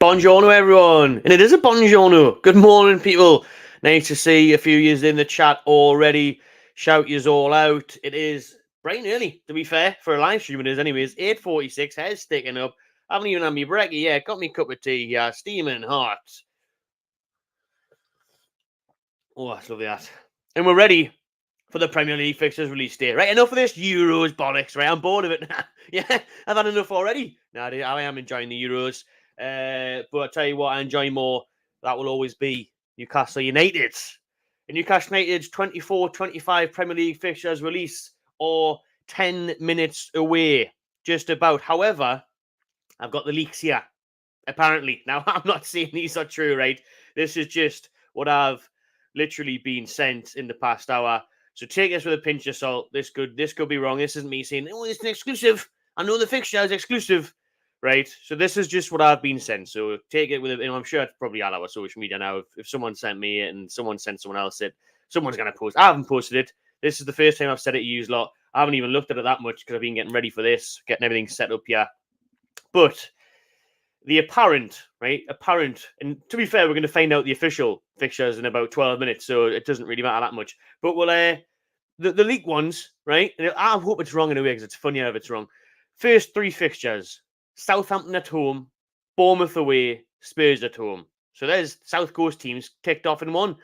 Buongiorno, everyone. And it is a buongiorno. Good morning, people. Nice to see a few years in the chat already. Shout yous all out. It is bright and early, to be fair, for a live stream. It is, anyways. 8:46. Head's sticking up. I haven't even had me brekkie yet. Got me a cup of tea. Steaming hot. Oh, that's lovely, that. And we're ready for the Premier League fixtures release day. Right, enough of this Euros bollocks, right? I'm bored of it. Yeah, I've had enough already. No, I am enjoying the Euros. But I tell you what, I enjoy more. That will always be Newcastle United. And Newcastle United's 24-25 Premier League fixtures release or 10 minutes away, just about. However, I've got the leaks here, apparently. Now, I'm not saying these are true, right? This is just what I've literally been sent in the past hour. So take this with a pinch of salt. This could be wrong. This isn't me saying, oh, it's an exclusive. I know the fixture is exclusive. Right, so this is just what I've been sent. So take it with, I'm sure it's probably on our social media now. If someone sent me it and someone sent someone else it, someone's going to post. I haven't posted it. This is the first time I've said it to you lot. I haven't even looked at it that much because I've been getting ready for this, getting everything set up here. But the apparent, and to be fair, we're going to find out the official fixtures in about 12 minutes, so it doesn't really matter that much. But we'll, the leaked ones, right? And I hope it's wrong in a way because it's funnier if it's wrong. First three fixtures. Southampton at home, Bournemouth away, Spurs at home. So there's South Coast teams kicked off in one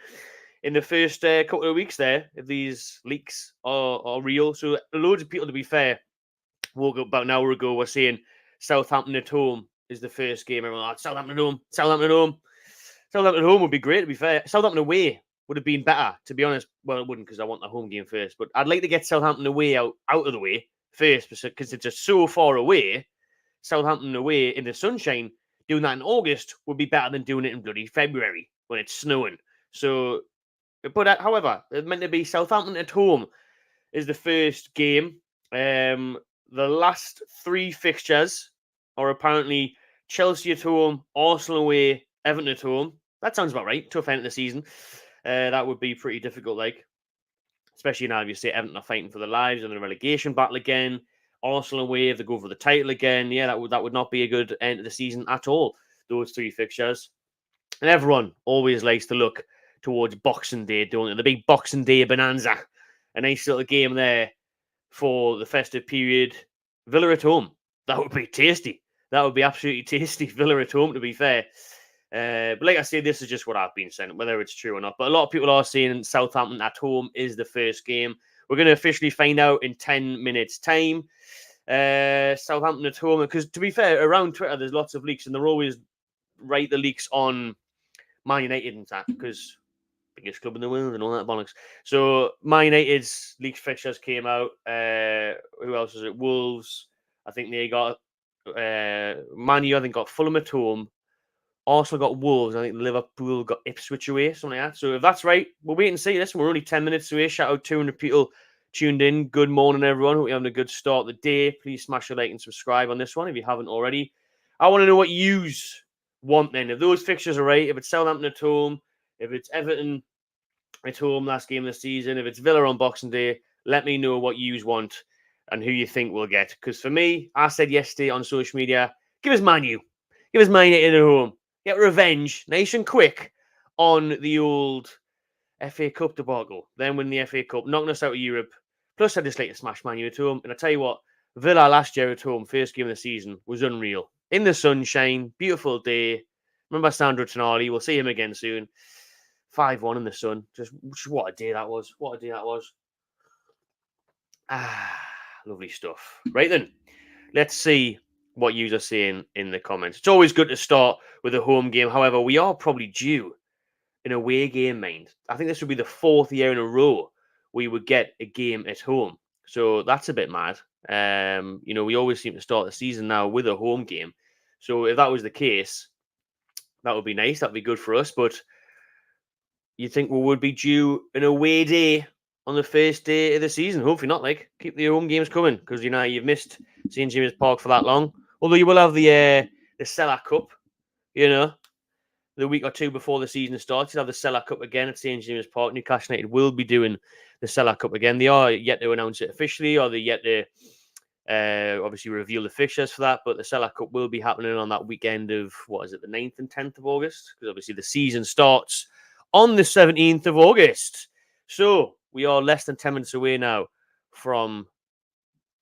in the first couple of weeks there, if these leaks are real. So loads of people, to be fair, woke up about an hour ago, were saying Southampton at home is the first game. Everyone like, Southampton at home, Southampton at home. Southampton at home would be great, to be fair. Southampton away would have been better, to be honest. Well, it wouldn't because I want the home game first. But I'd like to get Southampton away out of the way first because it's just so far away. Southampton away in the sunshine, doing that in August would be better than doing it in bloody February when it's snowing. So, but however, it's meant to be Southampton at home is the first game. The last three fixtures are apparently Chelsea at home, Arsenal away, Everton at home. That sounds about right. Tough end of the season. That would be pretty difficult, like, especially now if you say Everton are fighting for their lives and the relegation battle again. Arsenal away, if they go for the title again, yeah, that would not be a good end of the season at all, those three fixtures. And everyone always likes to look towards Boxing Day, don't they? The big Boxing Day bonanza. A nice little game there for the festive period. Villa at home. That would be tasty. That would be absolutely tasty. Villa at home, to be fair. But like I said, this is just what I've been saying, whether it's true or not. But a lot of people are saying Southampton at home is the first game. We're going to officially find out in 10 minutes' time. Southampton at home, because to be fair, around Twitter, there's lots of leaks, and they're always write the leaks on Man United and that, because biggest club in the world and all that bollocks. So Man United's leaked fixtures came out. Who else was it? Wolves. I think they got Man U. I think got Fulham at home. Arsenal got Wolves. I think Liverpool got Ipswich away, something like that. So if that's right, we'll wait and see. Listen, we're only 10 minutes away. Shout out 200 people tuned in. Good morning, everyone. Hope you're having a good start of the day. Please smash a like and subscribe on this one if you haven't already. I want to know what yous want then. If those fixtures are right, if it's Southampton at home, if it's Everton at home last game of the season, if it's Villa on Boxing Day, let me know what yous want and who you think we'll get. Because for me, I said yesterday on social media, give us Man U. Give us Man United at home. Get revenge, nice and quick, on the old FA Cup debacle. Then win the FA Cup, knocking us out of Europe. Plus, I just like to smash Man U at home. And I tell you what, Villa last year at home, first game of the season, was unreal. In the sunshine, beautiful day. Remember Sandro Tonali? We'll see him again soon. 5-1 in the sun. Just what a day that was. What a day that was. Lovely stuff. Right then, let's see what you are saying in the comments. It's always good to start with a home game. However, we are probably due an away game, mind. I think this would be the fourth year in a row we would get a game at home. So that's a bit mad. We always seem to start the season now with a home game. So if that was the case, that would be nice. That'd be good for us. But you think we would be due an away day on the first day of the season? Hopefully not. Like, keep the home games coming because you've missed St James Park for that long. Although you will have the Cellar Cup, the week or two before the season starts. You'll have the Cellar Cup again at St James Park. Newcastle United will be doing the Cellar Cup again. They are yet to announce it officially, or they're yet to Obviously, reveal the fixtures for that, but the Select Cup will be happening on that weekend of, the 9th and 10th of August? Because obviously the season starts on the 17th of August. So we are less than 10 minutes away now from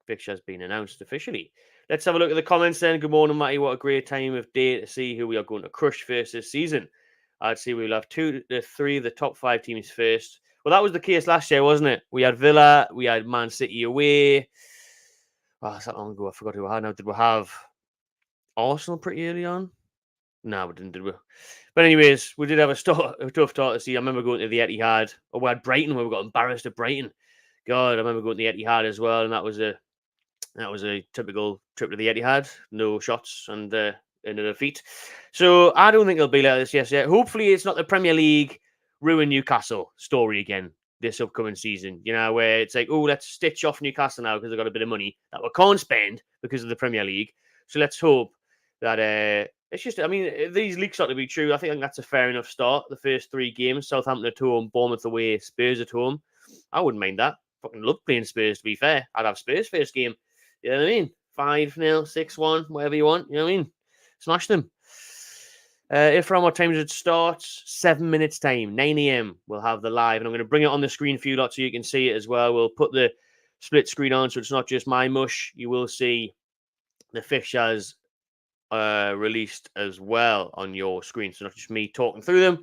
fixtures being announced officially. Let's have a look at the comments then. Good morning, Matty. What a great time of day to see who we are going to crush first this season. I'd say we'll have 2 to 3 of the top 5 teams first. Well, that was the case last year, wasn't it? We had Villa, we had Man City away. Oh, that's that long ago. I forgot who we had. Now, did we have Arsenal pretty early on? No, we didn't, did we? But anyways, we did have a tough start to see. I remember going to the Etihad. Or we had Brighton where we got embarrassed at Brighton. God, I remember going to the Etihad as well, and that was a typical trip to the Etihad. No shots and a defeat. So I don't think it'll be like this yet. Hopefully it's not the Premier League ruin Newcastle story again this upcoming season. You know, where it's like, oh, let's stitch off Newcastle now because they've got a bit of money that we can't spend because of the Premier League. So let's hope that it's just, I mean, these leaks ought to be true. I think that's a fair enough start. The first 3 games, Southampton at home, Bournemouth away, Spurs at home. I wouldn't mind that. Fucking love playing Spurs, to be fair. I'd have Spurs first game. You know what I mean? 5-0, 6-1, whatever you want. You know what I mean? Smash them. If around what time does it start? 7 minutes time, 9 a.m. We'll have the live, and I'm going to bring it on the screen for you lot so you can see it as well. We'll put the split screen on so it's not just my mush. You will see the fixtures released as well on your screen, so not just me talking through them.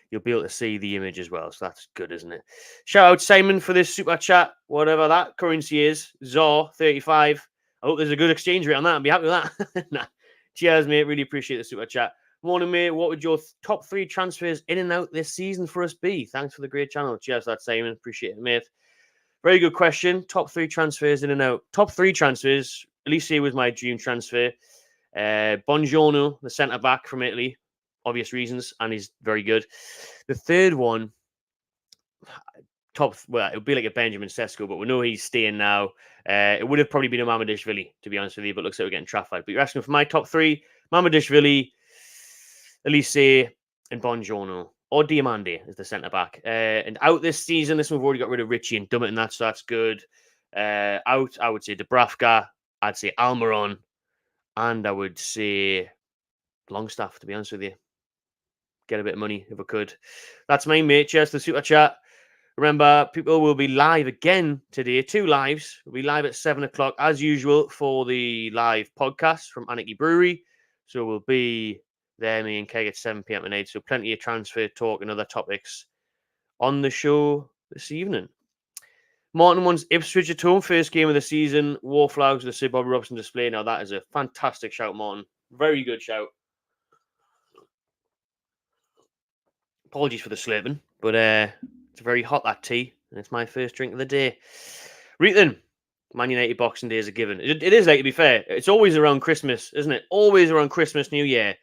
You'll be able to see the image as well, so that's good, isn't it? Shout out Simon for this super chat, whatever that currency is. Zor35. I hope there's a good exchange rate on that. I'd be happy with that. Nah. Cheers, mate. Really appreciate the super chat. Morning, mate. What would your top 3 transfers in and out this season for us be? Thanks for the great channel. Cheers for that, Simon. Appreciate it, mate. Very good question. Top 3 transfers in and out. Top 3 transfers. Elise was my dream transfer. Buongiorno, the centre back from Italy, obvious reasons, and he's very good. The third one, it would be like a Benjamin Sesko, but we know he's staying now. It would have probably been a Mamadishvili, to be honest with you, but looks like we're getting Trafford. But you're asking for my top 3: Mamadishvili, Elise, and Buongiorno. Or Diamande is the centre back. And out this season, we've already got rid of Richie and Dummett, and so that's good. Out, I would say Dubravka. I'd say Almiron. And I would say Longstaff, to be honest with you. Get a bit of money if I could. That's my mate. Cheers to the super chat. Remember, people will be live again today. 2 lives. We'll be live at 7 o'clock, as usual, for the live podcast from Anarchy Brewery. So we'll be there, me and Keg, at 7 p.m. tonight. So plenty of transfer talk and other topics on the show this evening. Martin wants Ipswich at home, first game of the season. War flags with the Sir Bobby Robson display. Now, that is a fantastic shout, Martin. Very good shout. Apologies for the slurping, but it's very hot, that tea, and it's my first drink of the day. Reethan, Man United Boxing Day is a given. It is, like, to be fair, it's always around Christmas, isn't it? Always around Christmas, New Year,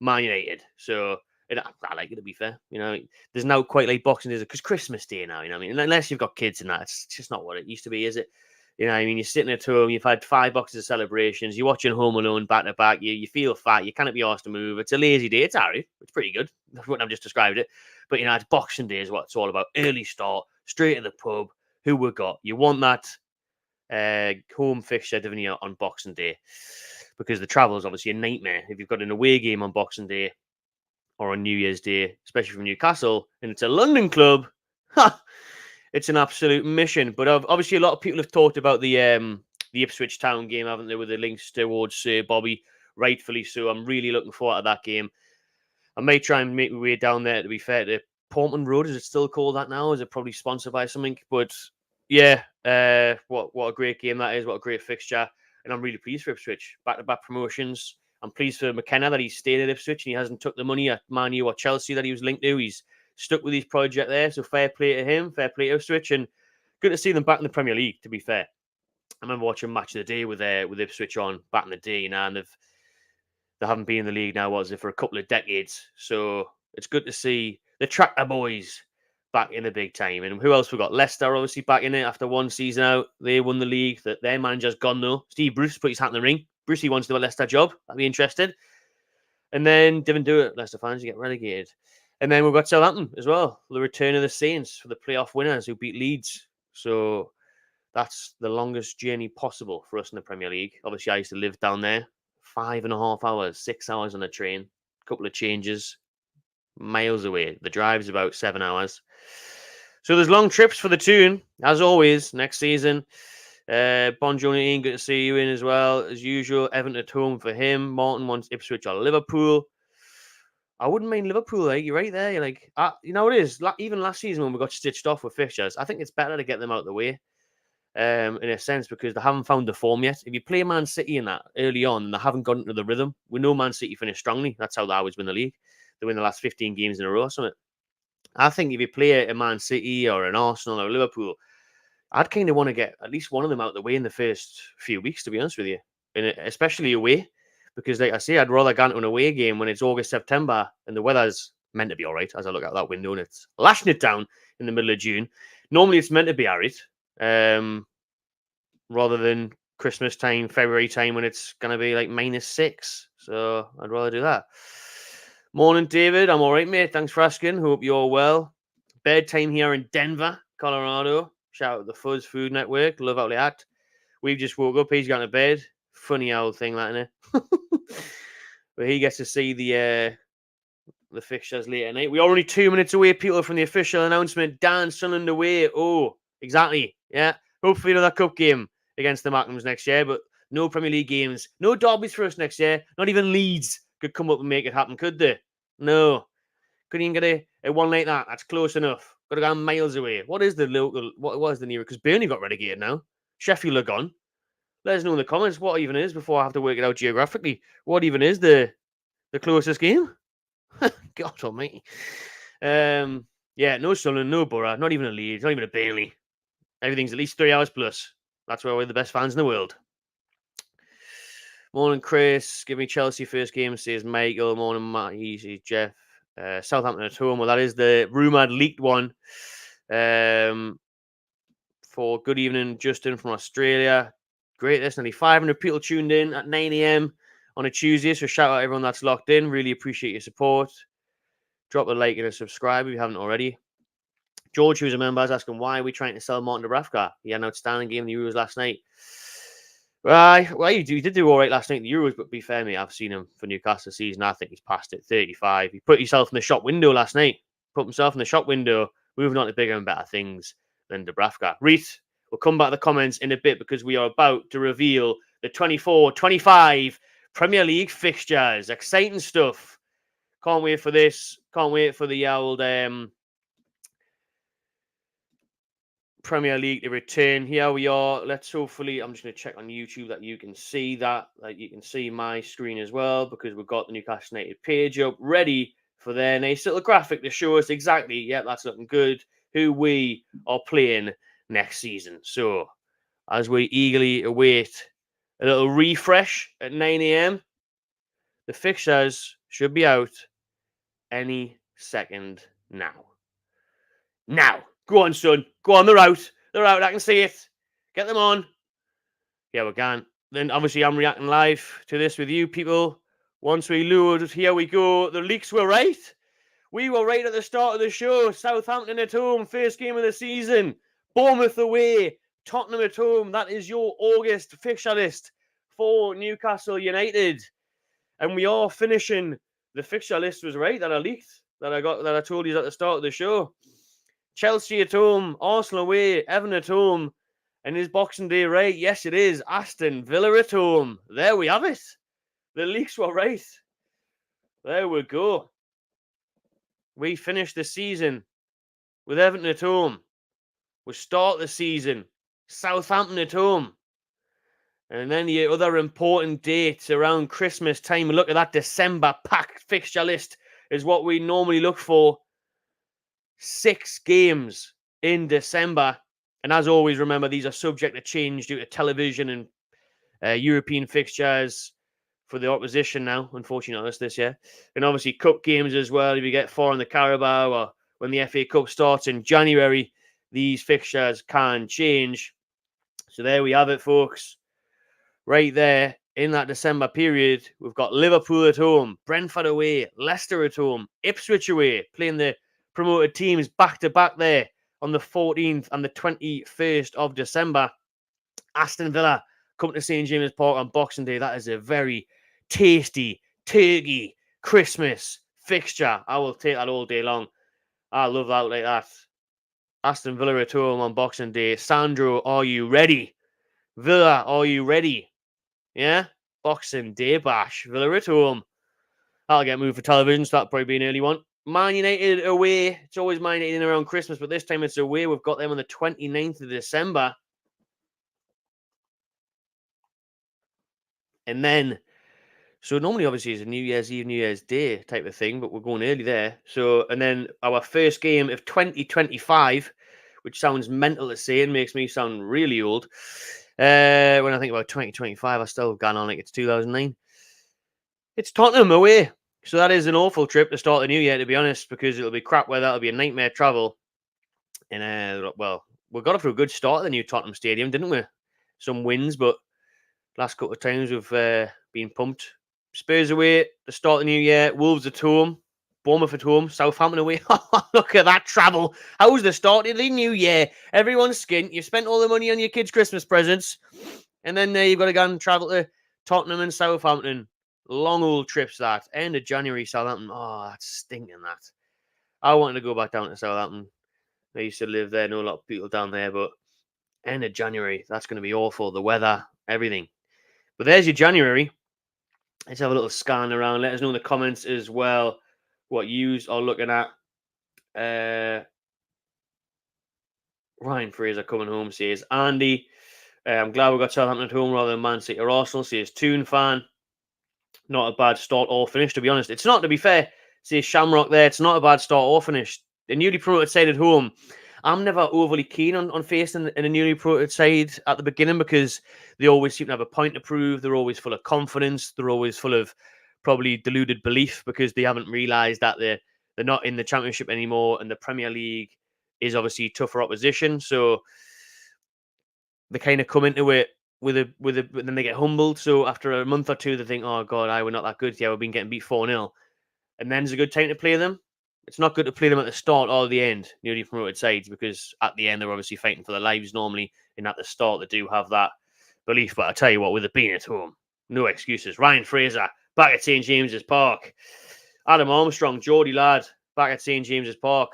Man United. So I like it, to be fair. You know, there's now quite like Boxing Day because Christmas Day now. You know what I mean? Unless you've got kids and that, it's just not what it used to be, is it? You know what I mean? You're sitting at home, you've had 5 boxes of celebrations, you're watching Home Alone back to back, you feel fat, you can't be asked to move. It's a lazy day. It's all right. It's pretty good. That's what I've just described it. But, you know, it's Boxing Day is what it's all about. Early start, straight to the pub. Who we got? You want that home fixture, don't you, on Boxing Day? Because the travel is obviously a nightmare. If you've got an away game on Boxing Day or on New Year's Day, especially from Newcastle, and it's a London club, it's an absolute mission. But obviously, a lot of people have talked about the Ipswich Town game, haven't they, with the links towards Sir Bobby, rightfully so. I'm really looking forward to that game. I may try and make my way down there, to be fair, to Portman Road. Is it still called that now? Is it probably sponsored by something? But yeah, what a great game that is. What a great fixture. And I'm really pleased for Ipswich. Back-to-back promotions. I'm pleased for McKenna that he's stayed at Ipswich and he hasn't took the money at Man U or Chelsea that he was linked to. He's stuck with his project there. So fair play to him. Fair play to Ipswich. And good to see them back in the Premier League, to be fair. I remember watching Match of the Day with Ipswich on back in the day, you know, and they haven't been in the league now, was it, for a couple of decades. So it's good to see the Tractor Boys back in the big time. And who else we got? Leicester, obviously, back in it after one season out. They won the league. Their manager's gone, though. Steve Bruce put his hat in the ring. Brucey wants to do a Leicester job. I'd be interested. And then didn't do it. Leicester fans, you get relegated. And then we've got Southampton as well. The return of the Saints for the playoff winners who beat Leeds. So That's the longest journey possible for us in the Premier League. Obviously, I used to live down there. 5.5 hours, 6 hours on a train, couple of changes, miles away. The drive's about 7 hours. So there's long trips for the tune, as always, next season. Bon Journey, good to see you in as well, as usual. Everton at home for him. Martin wants Ipswich or Liverpool. I wouldn't mind Liverpool, you're right there. You're like, you know what it is? Even last season when we got stitched off with fixtures, I think it's better to get them out of the way. In a sense, because they haven't found the form yet. If you play Man City in that early on and they haven't got into the rhythm, we know Man City finish strongly. That's how they always win the league. They win the last 15 games in a row or something. I think if you play a Man City or an Arsenal or Liverpool, I'd kind of want to get at least one of them out of the way in the first few weeks, to be honest with you, especially away. Because, like I say, I'd rather go into an away game when it's August, September, and the weather's meant to be all right as I look out that window and it's lashing it down in the middle of June. Normally, it's meant to be all right. Rather than Christmas time, February time, when it's going to be like -6. So I'd rather do that. Morning, David. I'm all right, mate. Thanks for asking. Hope you're well. Bedtime here in Denver, Colorado. Shout out to the Fuzz Food Network. Love how they act. We've just woke up. He's gone to bed. Funny old thing, that, isn't it? But he gets to see the fixtures later night. We're only 2 minutes away, people, from the official announcement. Dan Sunderland away. Oh, exactly. Yeah. Hopefully another cup game against the Macklins next year, but no Premier League games. No derbies for us next year. Not even Leeds could come up and make it happen, could they? No. Couldn't even get a one like that. That's close enough. Got to go miles away. What is the local? What was the nearest? Because Burnley got relegated now. Sheffield are gone. Let us know in the comments what even is before I have to work it out geographically. What even is the closest game? God almighty. Yeah, no Sunderland, no Borough, not even a Leeds, not even a Burnley. Everything's at least 3 hours plus. That's why we're the best fans in the world. Morning, Chris. Give me Chelsea first game, says Michael. Morning, Matt. Easy, Jeff. Southampton at home. Well, that is the rumoured leaked one. For good evening, Justin from Australia. Great. There's nearly 500 people tuned in at 9 a.m. on a Tuesday. So shout out everyone that's locked in. Really appreciate your support. Drop a like and a subscribe if you haven't already. George, who's a member, is asking, why are we trying to sell Martin Dubravka? He had an outstanding game in the Euros last night. Well, he did do all right last night in the Euros, but be fair, mate, I've seen him for Newcastle season. I think he's past it, 35. He put himself in the shop window last night. Put himself in the shop window, moving on to bigger and better things than Dubravka. Reith, we'll come back to the comments in a bit because we are about to reveal the 24-25 Premier League fixtures. Exciting stuff. Can't wait for this. Can't wait for the old Premier League to return. Here we are. Let's hopefully, I'm just going to check on YouTube that you can see that. Like you can see my screen as well because we've got the Newcastle United page up ready for their nice little graphic to show us exactly, yeah, that's looking good, who we are playing next season. So as we eagerly await a little refresh at 9 a.m., the fixtures should be out any second now. Now. Go on, son. Go on. They're out. They're out. I can see it. Get them on. Yeah, we can. Then obviously I'm reacting live to this with you people. Once we load, here we go. The leaks were right. We were right at the start of the show. Southampton at home. First game of the season. Bournemouth away. Tottenham at home. That is your August fixture list for Newcastle United. And we are finishing. The fixture list was right that I leaked. That I told you at the start of the show. Chelsea at home, Arsenal away, Everton at home, and his Boxing Day right. Yes, it is. Aston Villa at home. There we have it. The leaks were right. There we go. We finish the season with Everton at home. We start the season Southampton at home. And then the other important dates around Christmas time. Look at that December packed fixture list is what we normally look for. 6 games in December. And as always, remember, these are subject to change due to television and European fixtures for the opposition now. Unfortunately, not us this year. And obviously, cup games as well. If you get 4 in the Carabao or when the FA Cup starts in January, these fixtures can change. So there we have it, folks. Right there in that December period, we've got Liverpool at home, Brentford away, Leicester at home, Ipswich away, playing the promoted teams back-to-back there on the 14th and the 21st of December. Aston Villa come to St James's Park on Boxing Day. That is a very tasty, turkey, Christmas fixture. I will take that all day long. I love that like that. Aston Villa at home on Boxing Day. Sandro, are you ready? Villa, are you ready? Yeah? Boxing Day bash. Villa at home. That'll get moved for television, so that'll probably be an early one. Man United away. It's always Man United in around Christmas, but this time it's away. We've got them on the 29th of December. And then, so normally obviously it's a New Year's Eve, New Year's Day type of thing, but we're going early there. So, and then our first game of 2025, which sounds mental to say and makes me sound really old. When I think about 2025, I still gone on like it's 2009. It's Tottenham away. So that is an awful trip to start the new year, to be honest, because it'll be crap weather. It'll be a nightmare travel. And, well, we got off to a good start at the new Tottenham Stadium, didn't we? Some wins, but last couple of times we've been pumped. Spurs away to start the new year. Wolves at home. Bournemouth at home. Southampton away. Look at that travel. How's the start of the new year? Everyone's skint. You've spent all the money on your kids' Christmas presents. And then you've got to go and travel to Tottenham and Southampton. Long old trips that. End of January, Southampton. Oh, that's stinking that. I wanted to go back down to Southampton. I used to live there. Know a lot of people down there, but end of January, that's going to be awful. The weather, everything. But there's your January. Let's have a little scan around. Let us know in the comments as well what you are looking at. Ryan Fraser coming home says, Andy, I'm glad we got Southampton at home rather than Man City or Arsenal, says Toon fan. Not a bad start or finish, to be honest. It's not, to be fair, says Shamrock there. It's not a bad start or finish. The newly promoted side at home, I'm never overly keen on facing in a newly promoted side at the beginning because they always seem to have a point to prove. They're always full of confidence. They're always full of probably deluded belief because they haven't realised that they're not in the Championship anymore and the Premier League is obviously tougher opposition. So they kind of come into it with then they get humbled. So after a month or two, they think, oh God, we're not that good. Yeah, we've been getting beat 4-0. And then it's a good time to play them. It's not good to play them at the start or the end, newly promoted sides, because at the end they're obviously fighting for their lives normally, and at the start they do have that belief. But I tell you what, with it being at home, no excuses. Ryan Fraser back at St James's Park. Adam Armstrong, Geordie lad, back at St James's Park.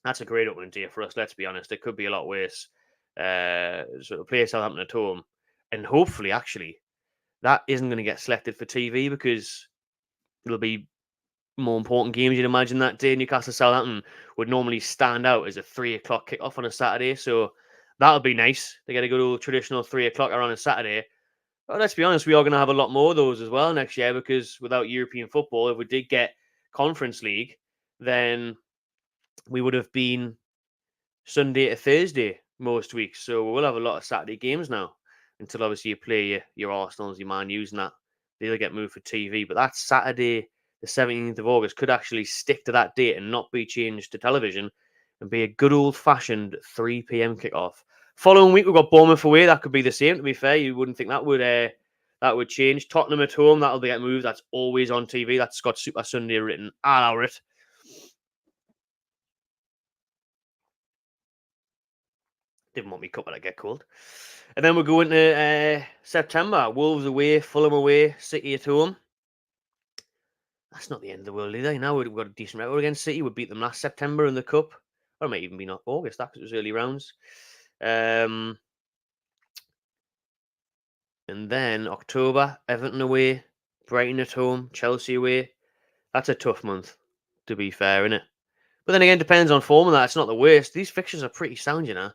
That's a great opening day for us. Let's be honest, it could be a lot worse. So to play Southampton at home, and hopefully, actually, that isn't going to get selected for TV because it'll be more important games, you'd imagine, that day. Newcastle Southampton would normally stand out as a 3:00 kickoff on a Saturday, so that'll be nice. They get a good old traditional 3:00 on a Saturday. But let's be honest, we are going to have a lot more of those as well next year because without European football, if we did get Conference League, then we would have been Sunday to Thursday most weeks. So we'll have a lot of Saturday games now until obviously you play your Arsenals, your Man U's and that. They'll get moved for TV. But that Saturday, the 17th of August, could actually stick to that date and not be changed to television and be a good old-fashioned 3 p.m. kickoff. Following week, we've got Bournemouth away. That could be the same, to be fair. You wouldn't think that would change. Tottenham at home, that'll get moved. That's always on TV. That's got Super Sunday written all over it. Didn't want me cup when I get cold. And then we'll go into September. Wolves away, Fulham away, City at home. That's not the end of the world either. Now we've got a decent record against City. We beat them last September in the Cup. Or it might even be not August, that because it was early rounds. And then October, Everton away, Brighton at home, Chelsea away. That's a tough month, to be fair, innit? But then again, depends on form and that. It's not the worst. These fixtures are pretty sound, you know.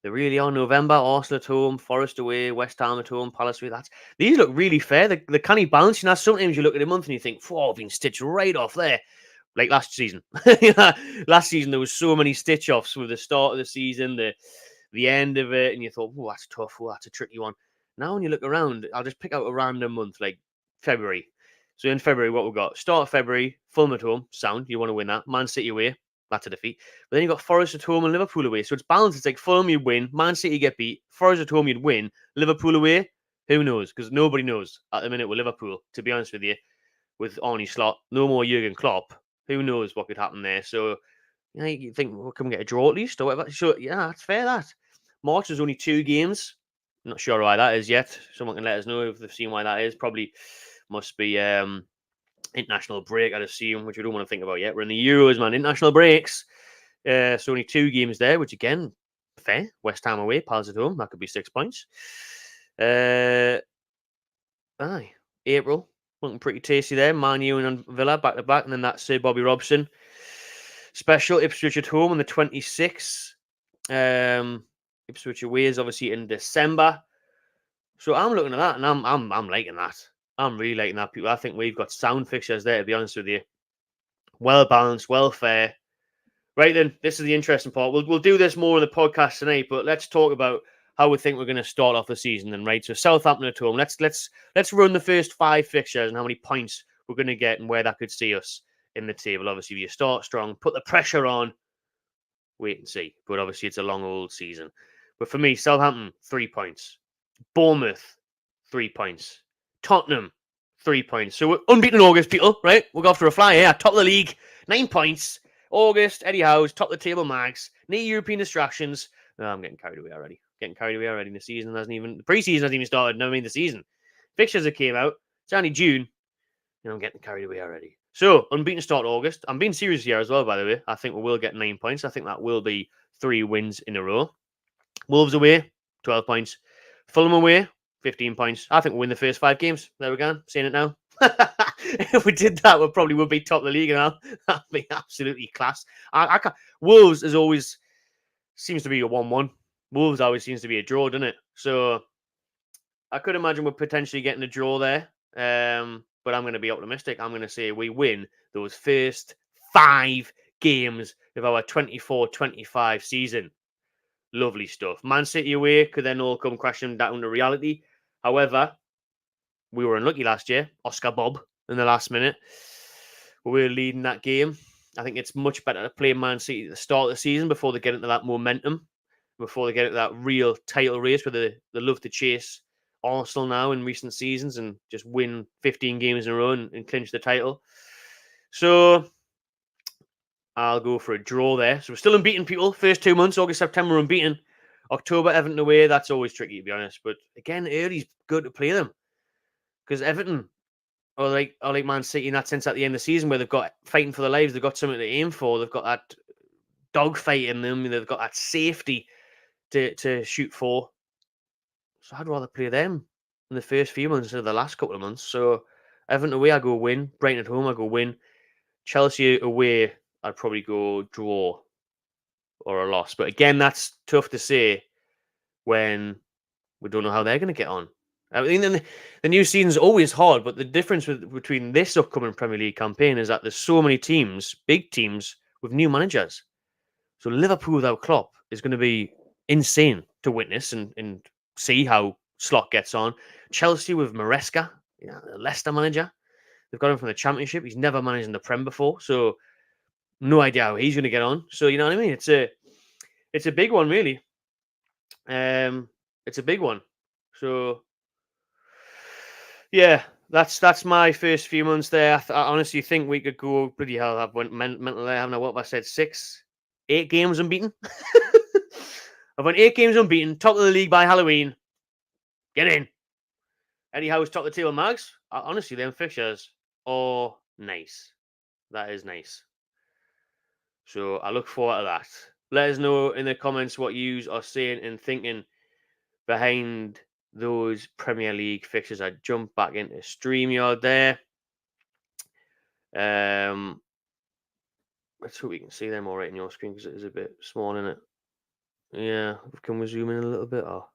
They really are. November, Arsenal at home, Forest away, West Ham at home, Palace away. These look really fair. The canny balance. You know, sometimes you look at a month and you think, "Whoa, I've been stitched right off there." Like last season. Last season there was so many stitch offs with the start of the season, the end of it, and you thought, "Oh, that's tough. Oh, that's a tricky one." Now when you look around, I'll just pick out a random month like February. So in February, what we've got? Start of February, Fulham at home, sound. You want to win that. Man City away. That's a defeat. But then you've got Forest at home and Liverpool away. So it's balanced. It's like Fulham, you'd win. Man City get beat. Forest at home, you'd win. Liverpool away, who knows? Because nobody knows at the minute with Liverpool, to be honest with you, with Arne Slot. No more Jurgen Klopp. Who knows what could happen there? So, you know, you think, well, can we get a draw at least or whatever? So, yeah, it's fair that. March, there's only 2 games. Not sure why that is yet. Someone can let us know if they've seen why that is. Probably must be international break, I'd assume, which we don't want to think about yet. We're in the Euros, man. International breaks. So only 2 games there, which again, fair. West Ham away, Pals at home. That could be 6 points. Aye. April. Looking pretty tasty there. Man U and Villa back to back. And then that Sir Bobby Robson special. Ipswich at home on the 26th. Ipswich away is obviously in December. So I'm looking at that and I'm liking that. I'm really liking that, people. I think we've got sound fixtures there, to be honest with you. Well balanced, well fair. Right then, this is the interesting part. We'll do this more in the podcast tonight, but let's talk about how we think we're going to start off the season. Then, right? So Southampton at home. Let's run the first 5 fixtures and how many points we're going to get and where that could see us in the table. Obviously, if you start strong, put the pressure on. Wait and see. But obviously, it's a long old season. But for me, Southampton 3 points. Bournemouth 3 points. Tottenham 3 points. So we're unbeaten in August, people. Right? We'll go after a fly here. Top of the league, 9 points. August, Eddie Howe's top of the table mags, no European distractions. No, I'm getting carried away already. The season hasn't even, the preseason hasn't even started. No, I mean the season. Fixtures that came out. It's only June. And I'm getting carried away already. So, unbeaten start August. I'm being serious here as well, by the way. I think we will get 9 points. I think that will be 3 wins in a row. Wolves away, 12 points. Fulham away, 15 points. I think we'll win the first 5 games. There we go. I'm saying it now. If we did that, we probably would be top of the league now. That'd be absolutely class. I can't. Wolves is always seems to be a 1-1. Wolves always seems to be a draw, doesn't it? So I could imagine we're potentially getting a draw there. But I'm going to be optimistic. I'm going to say we win those first 5 games of our 24-25 season. Lovely stuff. Man City away could then all come crashing down to reality. However, we were unlucky last year. Oscar Bob in the last minute. We were leading that game. I think it's much better to play Man City at the start of the season before they get into that momentum, before they get into that real title race where they love to chase Arsenal now in recent seasons and just win 15 games in a row and clinch the title. So I'll go for a draw there. So we're still unbeaten, people. First 2 months, August, September, unbeaten. October, Everton away. That's always tricky, to be honest. But again, early's good to play them. Because Everton are like Man City in that sense at the end of the season where they've got fighting for their lives. They've got something to aim for. They've got that dogfight in them. They've got that safety to shoot for. So I'd rather play them in the first few months instead of the last couple of months. So Everton away, I go win. Brighton at home, I go win. Chelsea away, I'd probably go draw or a loss. But again, that's tough to say when we don't know how they're going to get on. I mean, the new season's always hard, but the difference between this upcoming Premier League campaign is that there's so many teams, big teams, with new managers. So Liverpool without Klopp is going to be insane to witness and see how Slot gets on. Chelsea with Maresca, the Leicester manager. They've got him from the Championship. He's never managed in the Prem before, so no idea how he's going to get on. So, you know what I mean? It's a big one, really. It's a big one. So, yeah, that's my first few months there. I honestly think we could go, bloody hell, I've went mental there, haven't I? What have I said? 8 games unbeaten? I've won 8 games unbeaten, top of the league by Halloween. Get in. Eddie Howe's top of the table mags. Honestly, them fixtures are nice. That is nice. So I look forward to that. Let us know in the comments what you are saying and thinking behind those Premier League fixtures. I jump back into StreamYard there. Let's hope we can see them all right in your screen because it is a bit small, isn't it? Yeah, can we zoom in a little bit? Oh,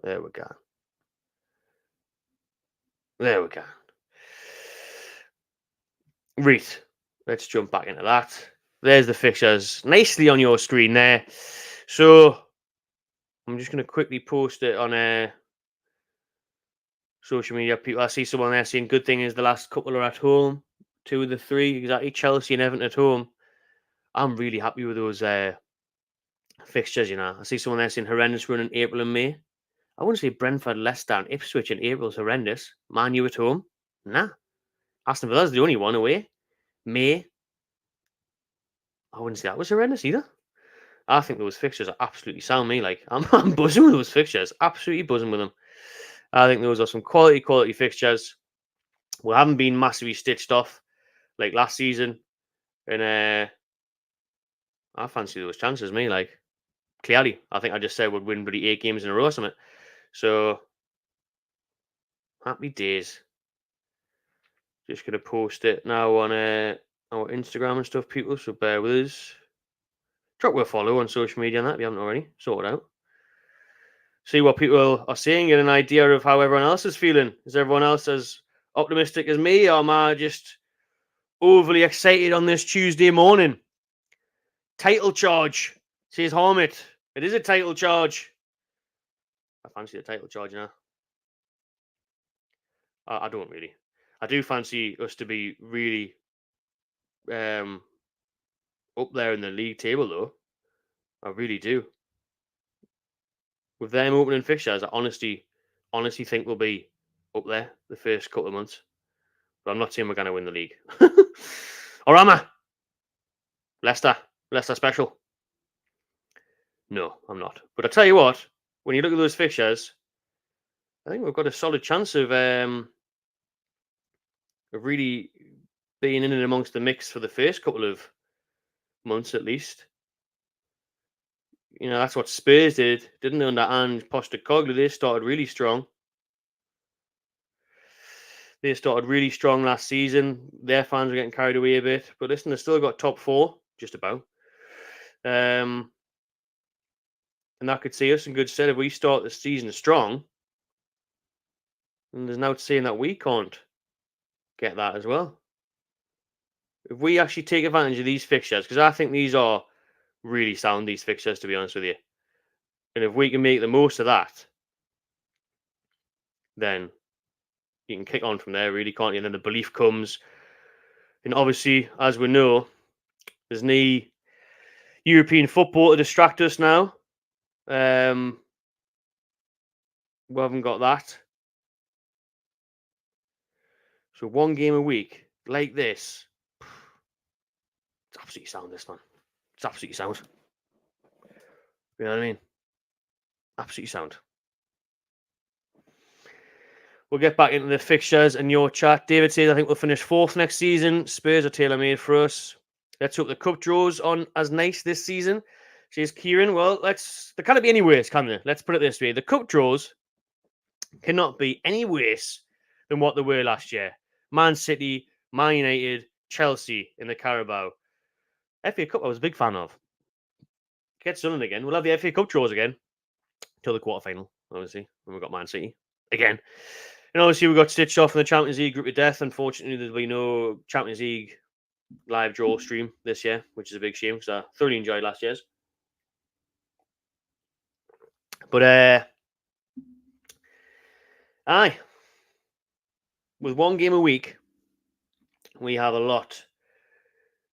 there we go. There we go. Right, let's jump back into that. There's the fixtures nicely on your screen there. So I'm just going to quickly post it on social media. People, I see someone there saying good thing is the last couple are at home. 2 of the 3, exactly. Chelsea and Everton at home. I'm really happy with those fixtures, you know. I see someone there saying horrendous run in April and May. I wouldn't say Brentford, Leicester, and Ipswich in April is horrendous. Man U at home. Nah. Aston Villa's the only one away. May. I wouldn't say that was horrendous either. I think those fixtures are absolutely sound me. Like, I'm buzzing with those fixtures. Absolutely buzzing with them. I think those are some quality fixtures. We haven't been massively stitched off like last season. And I fancy those chances, me. Like, clearly, I think I just said we'd win bloody 8 games in a row or something. So, happy days. Just going to post it now on our Instagram and stuff, people. So, bear with us. Drop a follow on social media and that if you haven't already. Sort it out. See what people are saying, get an idea of how everyone else is feeling. Is everyone else as optimistic as me, or am I just overly excited on this Tuesday morning? Title charge, says Harmit. It is a title charge. I fancy the title charge now. I don't really. I do fancy us to be really up there in the league table, though. I really do. With them opening fixtures, I honestly think we'll be up there the first couple of months. But I'm not saying we're going to win the league. Or am I? Leicester special. No, I'm not. But I tell you what, when you look at those fixtures, I think we've got a solid chance of really being in and amongst the mix for the first couple of months at least. You know, that's what Spurs did, didn't they, under Ange Postecoglou? They started really strong. They started really strong last season. Their fans were getting carried away a bit. But listen, they've still got top 4, just about. And that could see us in good stead if we start the season strong. And there's no saying that we can't get that as well. If we actually take advantage of these fixtures, because I think these are really sound, these fixtures, to be honest with you. And if we can make the most of that, then you can kick on from there, really, can't you? And then the belief comes. And obviously, as we know, there's no European football to distract us now. We haven't got that. So 1 game a week, like this, it's absolutely sound, this, man. It's absolutely sound. You know what I mean? Absolutely sound. We'll get back into the fixtures and your chat. David says, I think we'll finish 4th next season. Spurs are tailor-made for us. Let's hope the cup draws on as nice this season. Says Kieran, well, there can't be any worse, can there? Let's put it this way. The cup draws cannot be any worse than what they were last year. Man City, Man United, Chelsea in the Carabao. FA Cup I was a big fan of. Gets done again. We'll have the FA Cup draws again till the quarterfinal, obviously, when we've got Man City again. And obviously we got stitched off in the Champions League group of death. Unfortunately, there'll be no Champions League live draw stream this year, which is a big shame because I thoroughly enjoyed last year's. But aye, with 1 game a week, we have a lot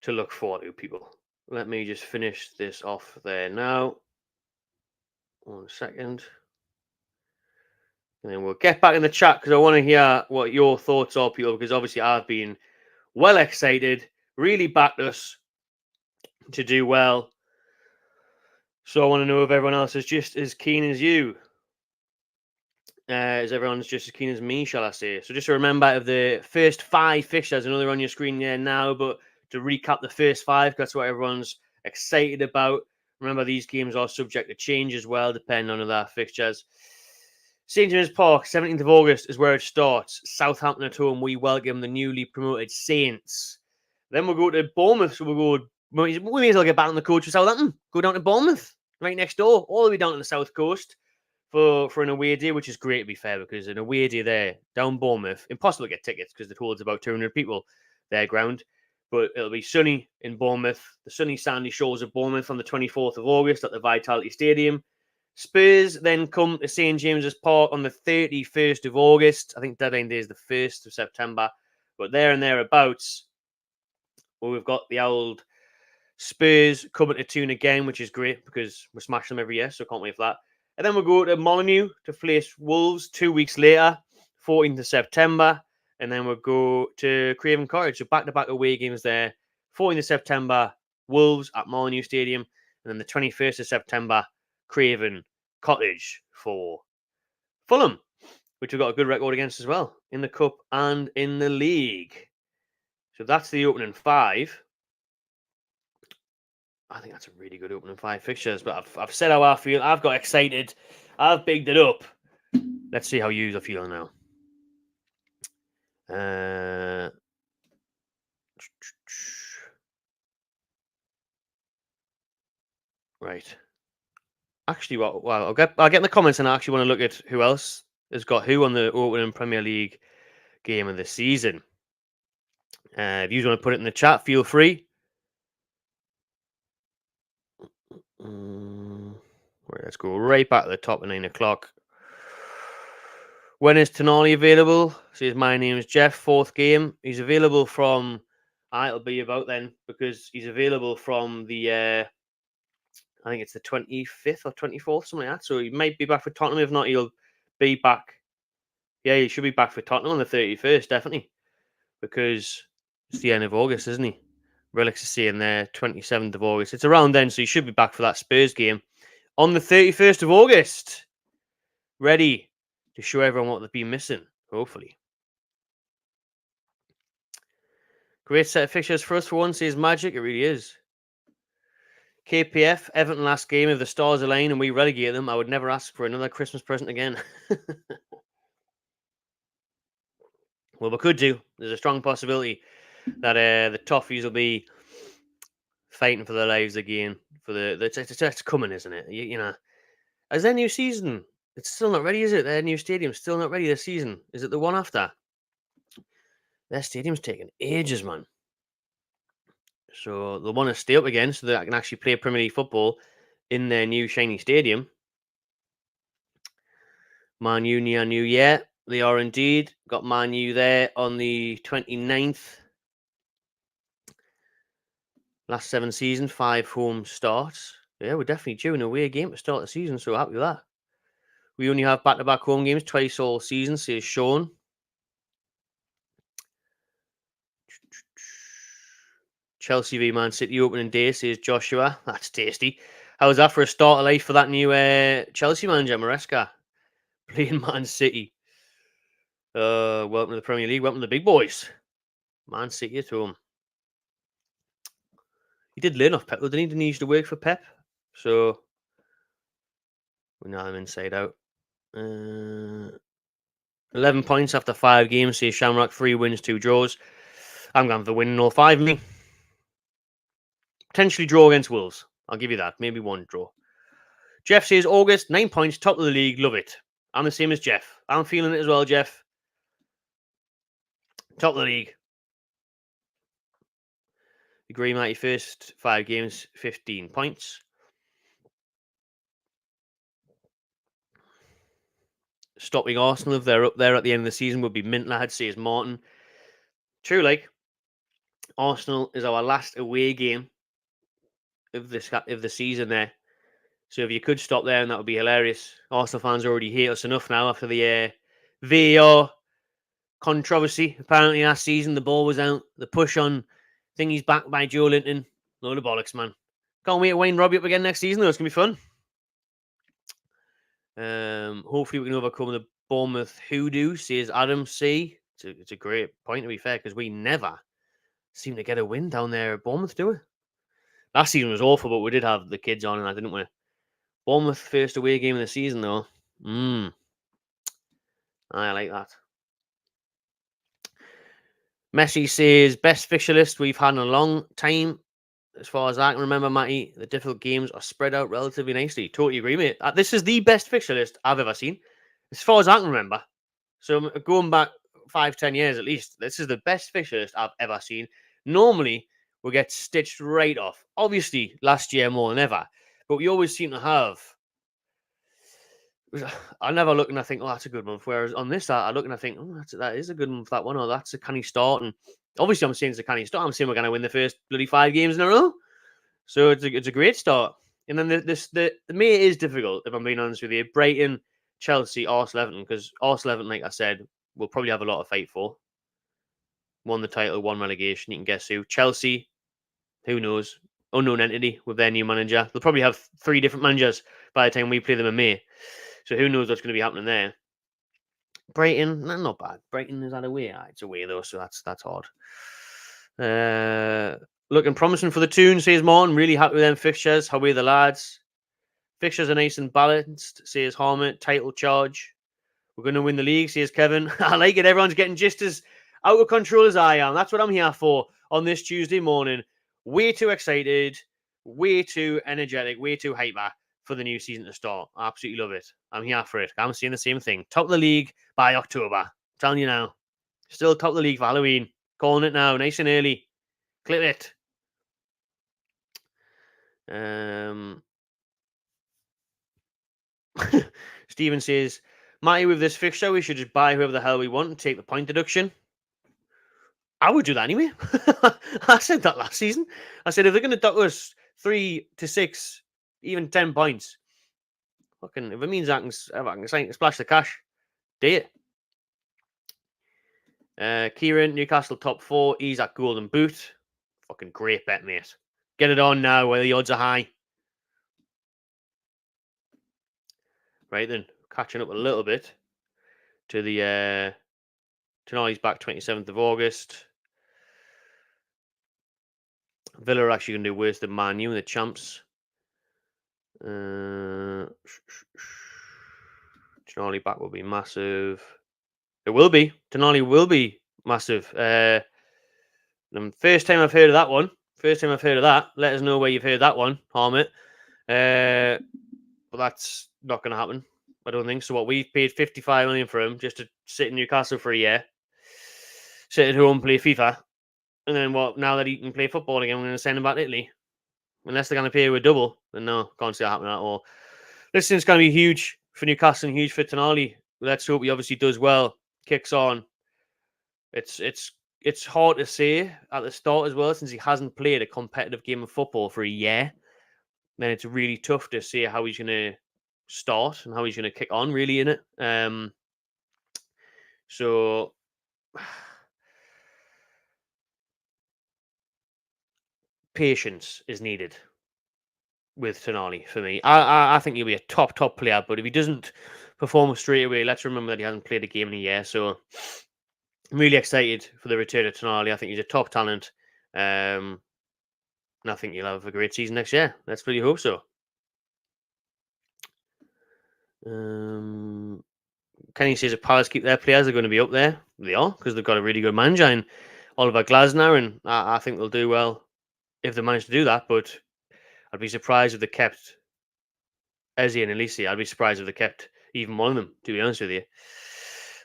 to look forward to, people. Let me just finish this off there now. 1 second. And then we'll get back in the chat because I want to hear what your thoughts are, people, because obviously I've been well excited, really backed us to do well. So I want to know if everyone else is just as keen as you. Is everyone's just as keen as me, shall I say? So just to remember of the first 5 fixtures, I know they're on your screen there now, but to recap the first 5, that's what everyone's excited about. Remember, these games are subject to change as well, depending on their fixtures. St James's Park, 17th of August is where it starts. Southampton at home, we welcome the newly promoted Saints. Then we'll go to Bournemouth, so we may as well get back on the coach for Southampton. Go down to Bournemouth, right next door, all the way down to the south coast for an away day, which is great, to be fair, because an away day there, down Bournemouth, impossible to get tickets because it holds about 200 people, their ground. But it'll be sunny in Bournemouth, the sunny sandy shores of Bournemouth on the 24th of August at the Vitality Stadium. Spurs then come to St James's Park on the 31st of August. I think deadline day is the 1st of September. But there and thereabouts, well, we've got the old Spurs coming to tune again, which is great because we smash them every year, so can't wait for that. And then we'll go to Molineux to face Wolves 2 weeks later, 14th of September. And then we'll go to Craven Cottage. So back-to-back away games there. 14th of September, Wolves at Molineux Stadium. And then the 21st of September, Craven Cottage for Fulham, which we've got a good record against as well in the Cup and in the league. So that's the opening 5. I think that's a really good opening 5 fixtures, but I've said how I feel. I've got excited. I've bigged it up. Let's see how you are feeling now. Right. Actually, well, I'll get in the comments, and I actually want to look at who else has got who on the opening Premier League game of the season. If you want to put it in the chat, feel free. Right, let's go right back to the top of 9 o'clock. When is Tonali available? Says my name is Jeff. 4th game. He's available from. It'll be about then because he's available from the. I think it's the 25th or 24th, something like that. So he might be back for Tottenham. If not, he'll be back. Yeah, he should be back for Tottenham on the 31st, definitely, because it's the end of August, isn't he? Relics is saying there, 27th of August. It's around then, so he should be back for that Spurs game on the 31st of August. Ready to show everyone what they've been missing, hopefully. Great set of fixtures for us for one, says Magic. It really is. KPF, Everton last game. If the stars align and we relegate them, I would never ask for another Christmas present again. Well, we could do. There's a strong possibility that the Toffees will be fighting for their lives again. For it's coming, isn't it? You know, as their new season, it's still not ready, is it? Their new stadium's still not ready this season. Is it the one after? Their stadium's taking ages, man. So they'll want to stay up again so that I can actually play Premier League football in their new shiny stadium. Man U, yeah, they are indeed. Got Man U there on the 29th. Last 7 seasons, 5 home starts. Yeah, we're definitely due an away game to start the season, so happy with that. We only have back-to-back home games twice all season, says Sean. Chelsea v Man City opening day, says Joshua. That's tasty. How was that for a start of life for that new Chelsea manager, Maresca? Playing Man City. Welcome to the Premier League. Welcome to the big boys. Man City at home. He did learn off Pep, though, didn't he? Didn't he used to work for Pep? So, we know him inside out. 11 points after 5 games, says Shamrock. 3 wins, 2 draws. I'm going for the win in all 5, me. Potentially draw against Wolves. I'll give you that. Maybe 1 draw. Jeff says August, 9 points, top of the league. Love it. I'm the same as Jeff. I'm feeling it as well, Jeff. Top of the league. Agree, Matty. First 5 games, 15 points. Stopping Arsenal, if they're up there at the end of the season, would be mint, lads, says Martin. True, like. Arsenal is our last away game of the season there. So if you could stop there, and that would be hilarious. Arsenal fans already hate us enough now after the VAR controversy. Apparently last season the ball was out. The push on thingy's back by Joe Linton. Load of bollocks, man. Can't wait to Wayne Robbie up again next season, though. It's going to be fun. Hopefully we can overcome the Bournemouth hoodoo, says Adam C. It's a great point, to be fair, because we never seem to get a win down there at Bournemouth, do we? Last season was awful, but we did have the kids on, and I didn't win. Bournemouth first away game of the season, though. I like that. Messi says, best fixture list we've had in a long time. As far as I can remember, Matty, the difficult games are spread out relatively nicely. Totally agree, mate. This is the best fixture list I've ever seen. As far as I can remember. So going back 5-10 years at least, this is the best fixture list I've ever seen. Normally, we get stitched right off. Obviously, last year more than ever. But we always seem to have... I never look and I think, oh, that's a good month. Whereas on this, I look and I think, oh, that is a good month, that one. Or that's a canny start. And obviously, I'm saying it's a canny start. I'm saying we're going to win the first bloody 5 games in a row. So it's a great start. And then the May is difficult, if I'm being honest with you. Brighton, Chelsea, Arsenal, Everton. Because Arsenal, Everton, like I said, will probably have a lot of fight for. Won the title, won relegation. You can guess who. Chelsea, who knows? unknown entity with their new manager. They'll probably have 3 different managers by the time we play them in May. So who knows what's going to be happening there. Brighton, not bad. Brighton is that away? It's away though, so that's odd. Looking promising for the Toon, says Morton. Really happy with them fixtures. How are the lads? Fixtures are nice and balanced, says Harmon. Title charge. We're going to win the league, says Kevin. I like it. Everyone's getting just as out of control as I am. That's what I'm here for on this Tuesday morning. Way too excited, way too energetic, way too hyper for the new season to start. I absolutely love it. I'm here for it. I'm saying the same thing. Top of the league by October. I'm telling you now. Still top of the league for Halloween. Calling it now, nice and early. Clip it. Stephen says, Matty, with this fixture, we should just buy whoever the hell we want and take the point deduction. I would do that anyway. I said that last season. I said, if they're going to duck us 3 to 6, even 10 points, fucking, if it means I can splash the cash, do it. Kieran, Newcastle top 4. He's at Golden Boot. Fucking great bet, mate. Get it on now where the odds are high. Right then, catching up a little bit to the Tonali's back 27th of August. Villa are actually going to do worse than Man U in the champs. Tonali back will be massive. It will be. Tonali will be massive. The first time I've heard of that one. First time I've heard of that. Let us know where you've heard that one, Harmit. But that's not going to happen. I don't think so. What, we've paid 55 million for him just to sit in Newcastle for a year, sit at home, play FIFA, and then what? Now that he can play football again, we're going to send him back to Italy. Unless they're going to pay you a double, then no, can't see that happening at all. This thing's going to be huge for Newcastle and huge for Tonali. Let's hope he obviously does well, kicks on. It's hard to say at the start as well, since he hasn't played a competitive game of football for a year. Then it's really tough to see how he's going to start and how he's going to kick on, really, in it. So patience is needed with Tonali for me. I think he'll be a top player, but if he doesn't perform straight away, let's remember that he hasn't played a game in a year. So I'm really excited for the return of Tonali. I think he's a top talent. And I think he'll have a great season next year. Let's really hope so. Kenny says if Palace keep their players, they're going to be up there. They are, because they've got a really good manager in Oliver Glasner, and I think they'll do well if they manage to do that. But I'd be surprised if they kept Eze and Elise. I'd be surprised if they kept even one of them, to be honest with you.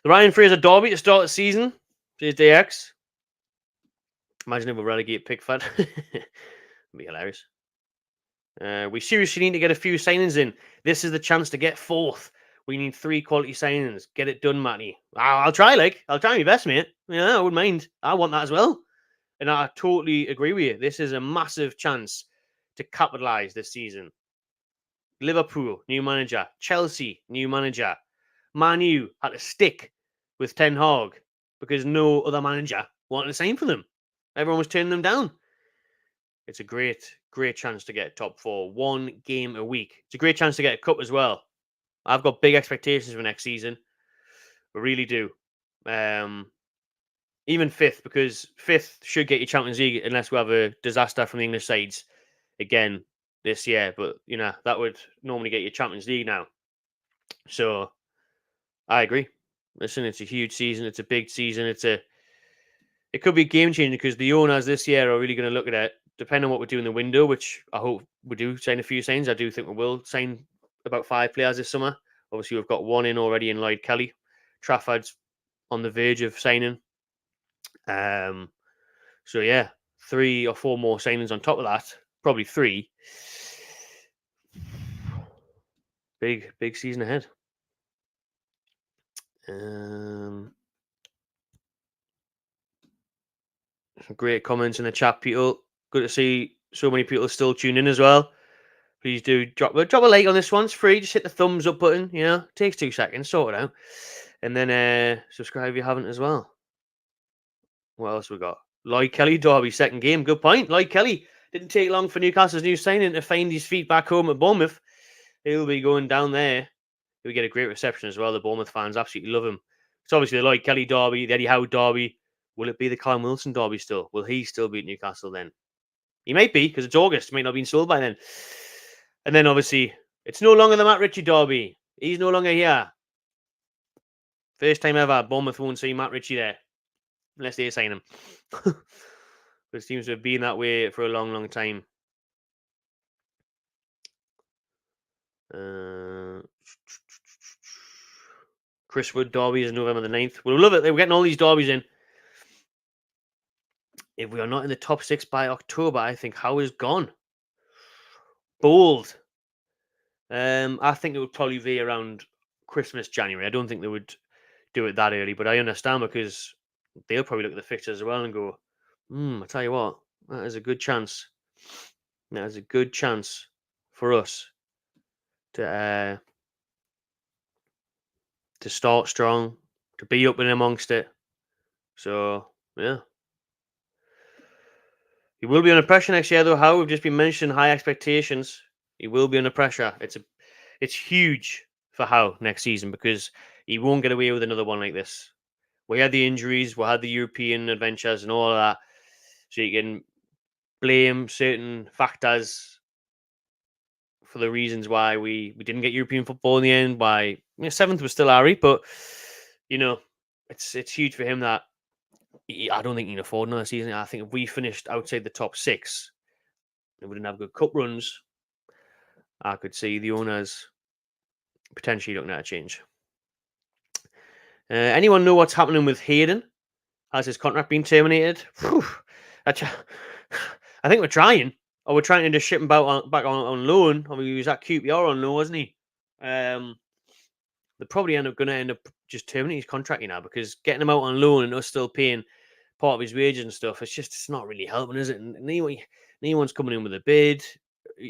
The Ryan Fraser derby to start the season, says DX. Imagine if we relegate Pickford. It'd be hilarious. We seriously need to get a few signings in. This is the chance to get fourth. We need 3 quality signings. Get it done, Matty. I'll try, I'll try my best, mate. Yeah, I wouldn't mind. I want that as well. And I totally agree with you. This is a massive chance to capitalise this season. Liverpool, new manager. Chelsea, new manager. Man U had to stick with Ten Hag because no other manager wanted to sign for them. Everyone was turning them down. It's a great chance to get top 4. 1 game a week. It's a great chance to get a cup as well. I've got big expectations for next season. I really do. Even 5th, because 5th should get you Champions League unless we have a disaster from the English sides again this year. But, that would normally get you Champions League now. So, I agree. Listen, it's a huge season. It's a big season. It could be game-changing because the owners this year are really going to look at it, depending on what we do in the window, which I hope we do sign a few signs. I do think we will sign about 5 players this summer. Obviously, we've got 1 in already in Lloyd Kelly. Trafford's on the verge of signing. So, yeah, 3 or 4 more signings on top of that. Probably 3. Big season ahead. Some great comments in the chat, people. Good to see so many people still tuned in as well. Please do drop a like on this one. It's free. Just hit the thumbs up button. Takes 2 seconds. Sort it out. And then subscribe if you haven't as well. What else we got? Lloyd Kelly derby, second game. Good point. Lloyd Kelly Didn't take long for Newcastle's new signing to find his feet back home at Bournemouth. He'll be going down there. He'll get a great reception as well. The Bournemouth fans absolutely love him. It's obviously the Lloyd Kelly derby, the Eddie Howe derby. Will it be the Callum Wilson derby still? Will he still beat Newcastle then? He might be, because it's August. He might not have been sold by then. And then obviously, it's no longer the Matt Ritchie derby. He's no longer here. First time ever, Bournemouth won't see Matt Ritchie there. Unless they sign him. But it seems to have been that way for a long, long time. Chris Wood derby is November the 9th. We'll love it. We're getting all these derbies in. If we are not in the top 6 by October, I think Howe is gone. Bold. I think it would probably be around Christmas, January. I don't think they would do it that early, but I understand because they'll probably look at the fixtures as well and go, I tell you what, that is a good chance. That is a good chance for us to start strong, to be up and amongst it. So, yeah. He will be under pressure next year, though. How we've just been mentioning high expectations. He will be under pressure. It's huge for Howe next season because he won't get away with another one like this. We had the injuries, we had the European adventures and all of that. So you can blame certain factors for the reasons why we didn't get European football in the end. Why 7th was still alright, but it's huge for him that I don't think he can afford another season. I think if we finished outside the top 6 and we didn't have good cup runs, I could see the owners potentially looking at a change. Anyone know what's happening with Hayden? Has his contract been terminated? I think we're trying. Or we're trying to just ship him back on loan. I mean, he was at QPR on loan, wasn't he? They're probably going to end up just terminating his contract, because getting him out on loan and us still paying part of his wages and stuff, it's not really helping, is it? And anyone's coming in with a bid.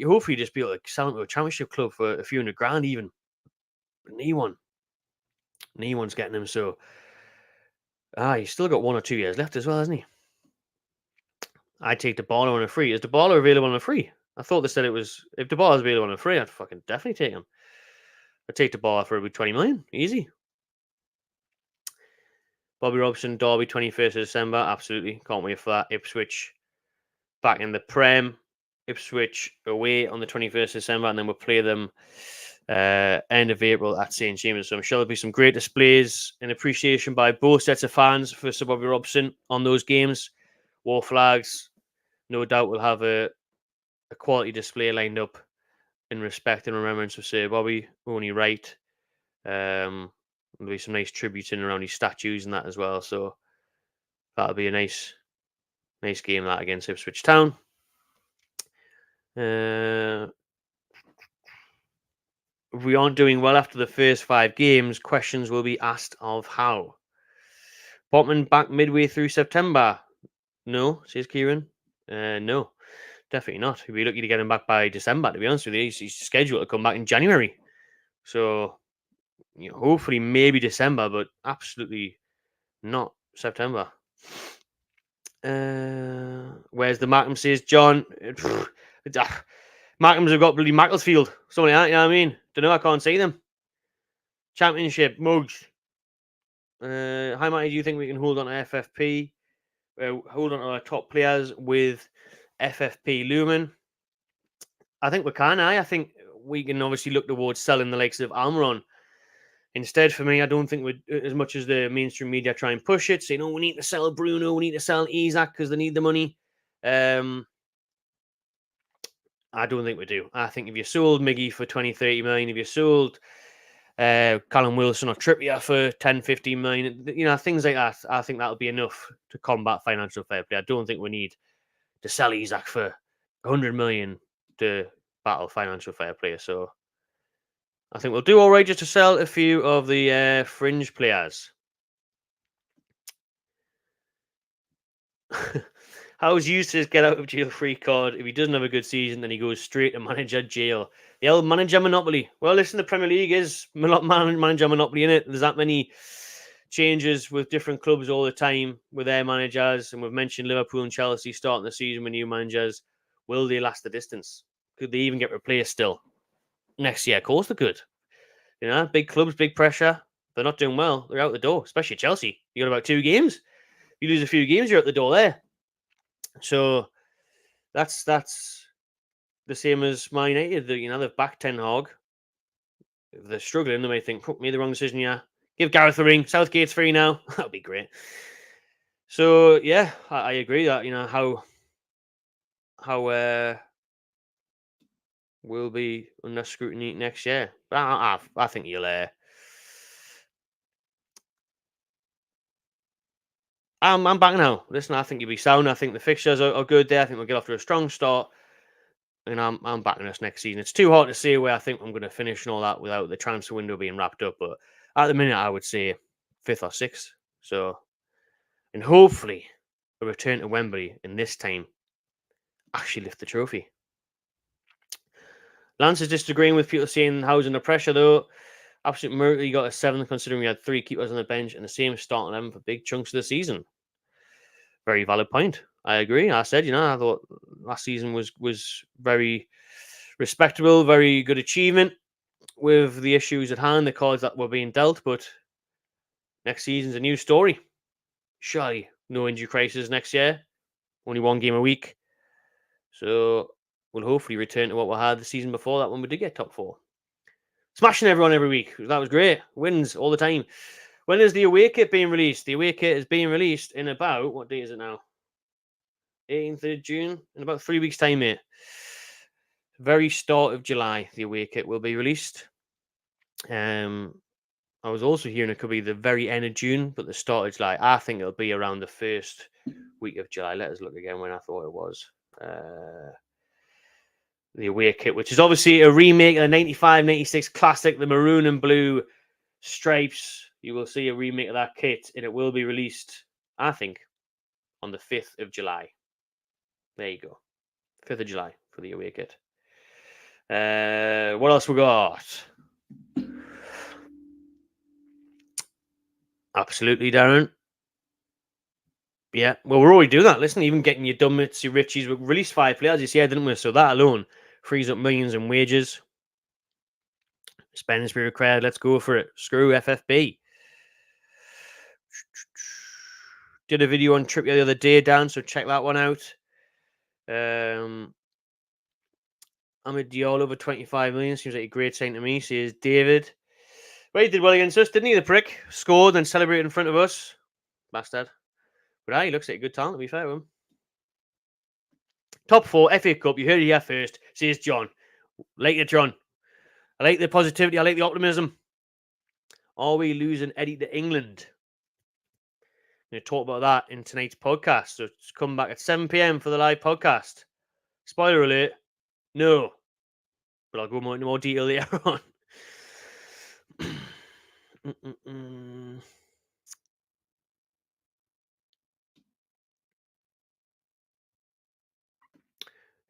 Hopefully, just be able to sell him to a championship club for a few $100,000 even. But no one's getting him. So, he's still got 1 or 2 years left as well, hasn't he? I'd take DeBarlo on a free. Is DeBarlo available on a free? I thought they said it was. If DeBarlo's available on a free, I'd fucking definitely take him. I'd take DeBarlo for about 20 million. Easy. Bobby Robson, Derby, 21st of December. Absolutely. Can't wait for that. Ipswich back in the Prem. Ipswich away on the 21st of December, and then we'll play them end of April at St. James. So I'm sure there'll be some great displays and appreciation by both sets of fans for Sir Bobby Robson on those games. War flags. No doubt we'll have a quality display lined up in respect and remembrance of Sir Bobby. Only right. There'll be some nice tributes in around his statues and that as well. So that'll be a nice game that against Ipswich Town. If we aren't doing well after the first 5 games, questions will be asked of Howe. Botman back midway through September. No, says Kieran. No, definitely not. We'd be lucky to get him back by December, to be honest with you. He's scheduled to come back in January. So, hopefully maybe December, but absolutely not September. Where's the Markham, says John. Markhams have got bloody Macclesfield. Something like that, you know what I mean? Don't know, I can't see them. Championship, mugs. How much do you think we can hold on to FFP? Hold on to our top players with FFP looming? I think we can. I think we can obviously look towards selling the likes of Almiron. Instead, for me, I don't think we, as much as the mainstream media try and push it, say, no, we need to sell Bruno, we need to sell Isak because they need the money. I don't think we do. I think if you sold Miggy for 20, 30 million, if you sold Callum Wilson or Trippier for 10, 15 million, things like that, I think that'll be enough to combat financial fair play. I don't think we need to sell Isak for 100 million to battle financial fair play. So I think we'll do all right just to sell a few of the fringe players. How's Eustace get out of jail free card? If he doesn't have a good season, then he goes straight to manager jail. The old manager monopoly. Well, listen, the Premier League is manager monopoly in it. There's that many changes with different clubs all the time with their managers. And we've mentioned Liverpool and Chelsea starting the season with new managers. Will they last the distance? Could they even get replaced still next year? Of course they could. Big clubs, big pressure. They're not doing well. They're out the door, especially Chelsea. You got about 2 games. You lose a few games, you're out the door there. So that's the same as Man United. They've backed Ten Hag. If they're struggling, they may think, made the wrong decision, yeah. Give Gareth a ring. Southgate's free now. That would be great. So, yeah, I agree that, how will be under scrutiny next year. But I think you'll... I'm back now. Listen, I think you'll be sound. I think the fixtures are good there. I think we'll get off to a strong start. And I'm backing us next season. It's too hard to say where I think I'm going to finish and all that without the transfer window being wrapped up. But at the minute, I would say 5th or 6th. So, and hopefully a return to Wembley in this time actually lift the trophy. Lance is disagreeing with people saying how's under pressure though. Absolute miracle you got a 7th considering we had 3 keepers on the bench and the same starting 11 for big chunks of the season. Very valid point. I agree. I said, I thought last season was very respectable, very good achievement with the issues at hand, the cards that were being dealt. But next season's a new story. Surely no injury crisis next year. Only 1 game a week. So we'll hopefully return to what we had the season before that when we did get top 4. Smashing everyone every week. That was great. Wins all the time. When is the away kit being released? The away kit is being released in about, what day is it now? 18th of June, in about 3 weeks' time, mate. Very start of July, the away kit will be released. I was also hearing it could be the very end of June, but the start of July. I think it'll be around the first week of July. Let us look again when I thought it was. The away kit, which is obviously a remake of the 95-96 classic, the maroon and blue stripes. You will see a remake of that kit, and it will be released, I think, on the 5th of July. There you go. 5th of July for the away kit. What else we got? Absolutely, Darren. Yeah, well, we're already doing that. Listen, even getting your Dummets, your Richies, we released 5 players this year, didn't we? So that alone frees up millions in wages. Spending spree required. Let's go for it. Screw FFB. Did a video on Trippier the other day, Dan, so check that one out. Amid Diallo over 25 million. Seems like a great sign to me, says David. Well, he did well against us, didn't he, the prick? Scored and celebrated in front of us. Bastard. But he looks like a good talent, to be fair to him. Top 4, FA Cup. You heard it here first, says John. Like it, John. I like the positivity. I like the optimism. Are we losing Eddie to England? I'm going to talk about that in tonight's podcast. So come back at 7 p.m. for the live podcast. Spoiler alert. No. But I'll go into more detail later on.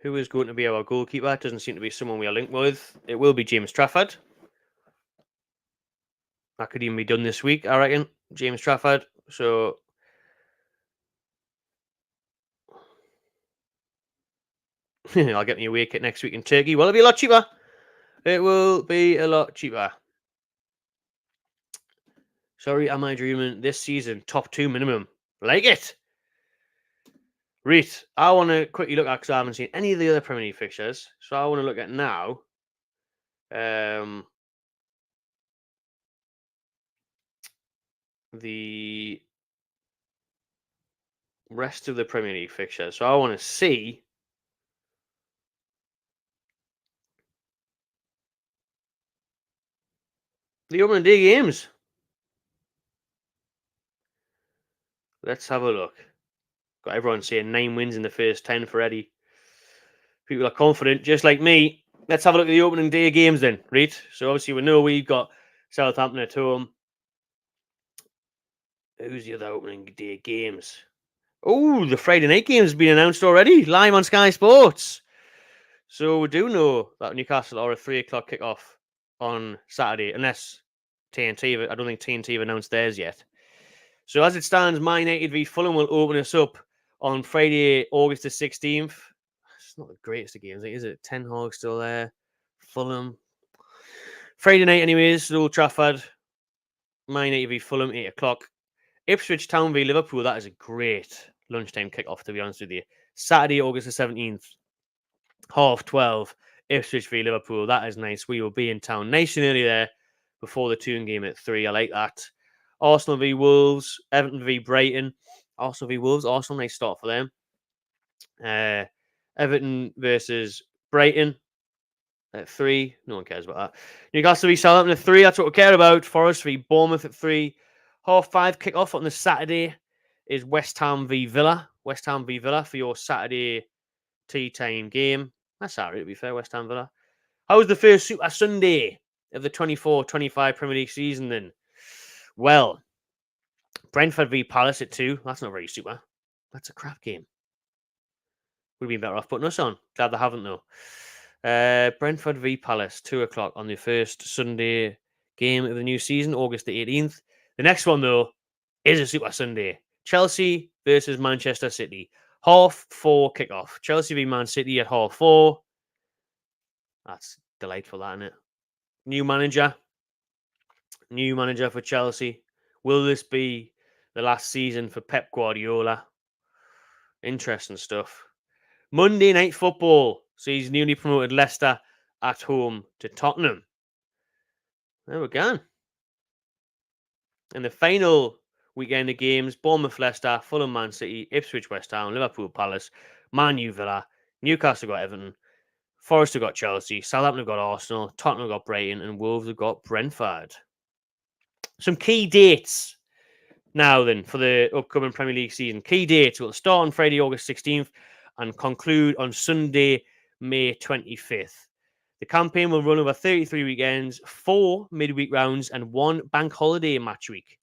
Who is going to be our goalkeeper? It doesn't seem to be someone we are linked with. It will be James Trafford. That could even be done this week, I reckon. James Trafford. So I'll get me away kit next week in Turkey. Will it be a lot cheaper? It will be a lot cheaper. Sorry, am I dreaming? This season, top 2 minimum. Like it. Right, I want to quickly look at, because I haven't seen any of the other Premier League fixtures. So I want to look at now. The rest of the Premier League fixtures. So I want to see the opening day games. Let's have a look. Got everyone saying 9 wins in the first 10 for Eddie. People are confident, just like me. Let's have a look at the opening day games then, right? So obviously we know we've got Southampton at home. Who's the other opening day games? Oh, the Friday night games has been announced already, live on Sky Sports. So we do know that Newcastle are a 3 o'clock kickoff on Saturday, unless TNT. I don't think TNT have announced theirs yet. So as it stands, Man United v Fulham will open us up on Friday, August the 16th. it's not the greatest of games, is it? Ten Hag still there. Fulham. Friday night, anyways, at Old Trafford. Man United v Fulham, 8 o'clock. Ipswich Town v Liverpool. That is a great lunchtime kickoff, to be honest with you. Saturday, August the 17th, 12:30. Ipswich v Liverpool. That is nice. We will be in town nice and early there before the Toon game at 3. I like that. Arsenal v Wolves. Everton v Brighton. Arsenal v Wolves. Arsenal, nice start for them. Everton versus Brighton at 3. No one cares about that. Newcastle v Southampton at 3. That's what we care about. Forest v Bournemouth at 3. 5:30 kick-off on the Saturday is West Ham v Villa. West Ham v Villa for your Saturday tea time game. That's Saturday, to be fair, West Ham Villa. How was the first Super Sunday of the 24-25 Premier League season then? Well, Brentford v Palace at 2. That's not very super. That's a crap game. Would have been better off putting us on. Glad they haven't, though. Brentford v Palace, 2 o'clock on the first Sunday game of the new season, August the 18th. The next one, though, is a Super Sunday. Chelsea versus Manchester City. 4:30 kickoff. Chelsea v Man City at 4:30. That's delightful, that, isn't it? New manager for Chelsea. Will this be the last season for Pep Guardiola? Interesting stuff. Monday Night Football sees newly promoted Leicester at home to Tottenham. There we go. And the final weekend of games, Bournemouth Leicester, Fulham Man City, Ipswich West Ham, Liverpool Palace, Man U Villa, Newcastle got Everton, Forest have got Chelsea, Southampton have got Arsenal, Tottenham have got Brighton, and Wolves have got Brentford. Some key dates now then for the upcoming Premier League season. Key dates will start on Friday, August 16th and conclude on Sunday, May 25th. The campaign will run over 33 weekends, 4 midweek rounds, and 1 bank holiday match week.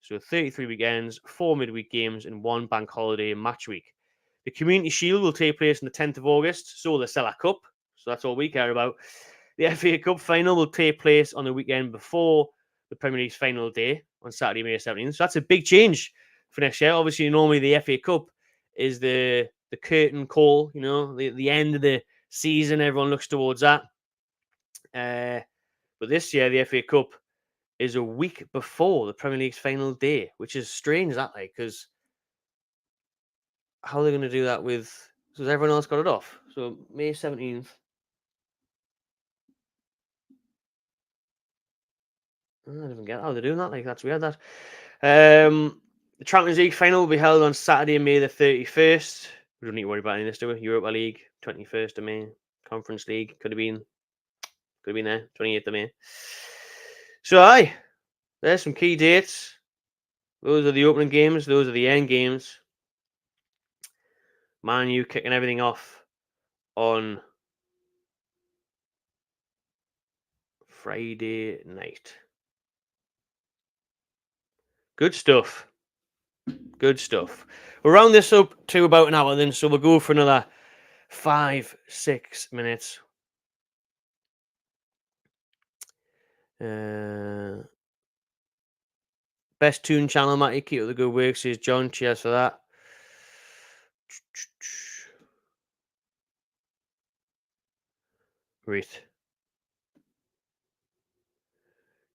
So 33 weekends, 4 midweek games, and 1 bank holiday match week. The Community Shield will take place on the 10th of August, so will the Cellar Cup. So that's all we care about. The FA Cup final will take place on the weekend before the Premier League's final day on Saturday, May 17th. So that's a big change for next year. Obviously, normally the FA Cup is the curtain call, the end of the season. Everyone looks towards that. But this year, the FA Cup is a week before the Premier League's final day, which is strange, because how are they going to do that so everyone else got it off? So May 17th. I don't even get how they're doing that. That's weird, that. The Champions League final will be held on Saturday, May the 31st. We don't need to worry about any of this, do we? Europa League, 21st of May. Conference League, could have been there, 28th of May. So, there's some key dates. Those are the opening games. Those are the end games. Man U kicking everything off on Friday night. Good stuff. We'll round this up to about an hour then, so we'll go for another 5-6 minutes. Best tune channel, Matty. Keep up the good work, says John. Cheers for that. Great.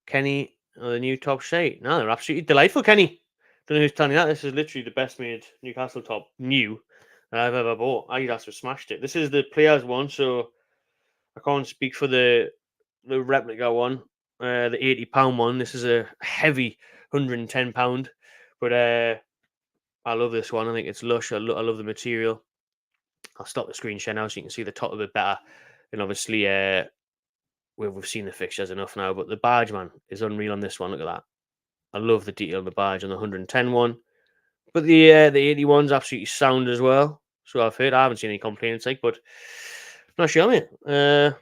Kenny, the new top shite. No, they're absolutely delightful, Kenny. Don't know who's telling you that. This is literally the best made Newcastle top new that I've ever bought. Adidas have smashed it. This is the players one, so I can't speak for the replica one, the £80 one. This is a heavy £110, but I love this one. I think it's lush. I love the material. I'll stop the screen share now so you can see the top a bit better. And obviously, we've seen the fixtures enough now, but the badge, man, is unreal on this one. Look at that. I love the detail of the badge on the 110 one. But the 80 one's absolutely sound as well. So I've heard. I haven't seen any complaints, but not sure, mate. I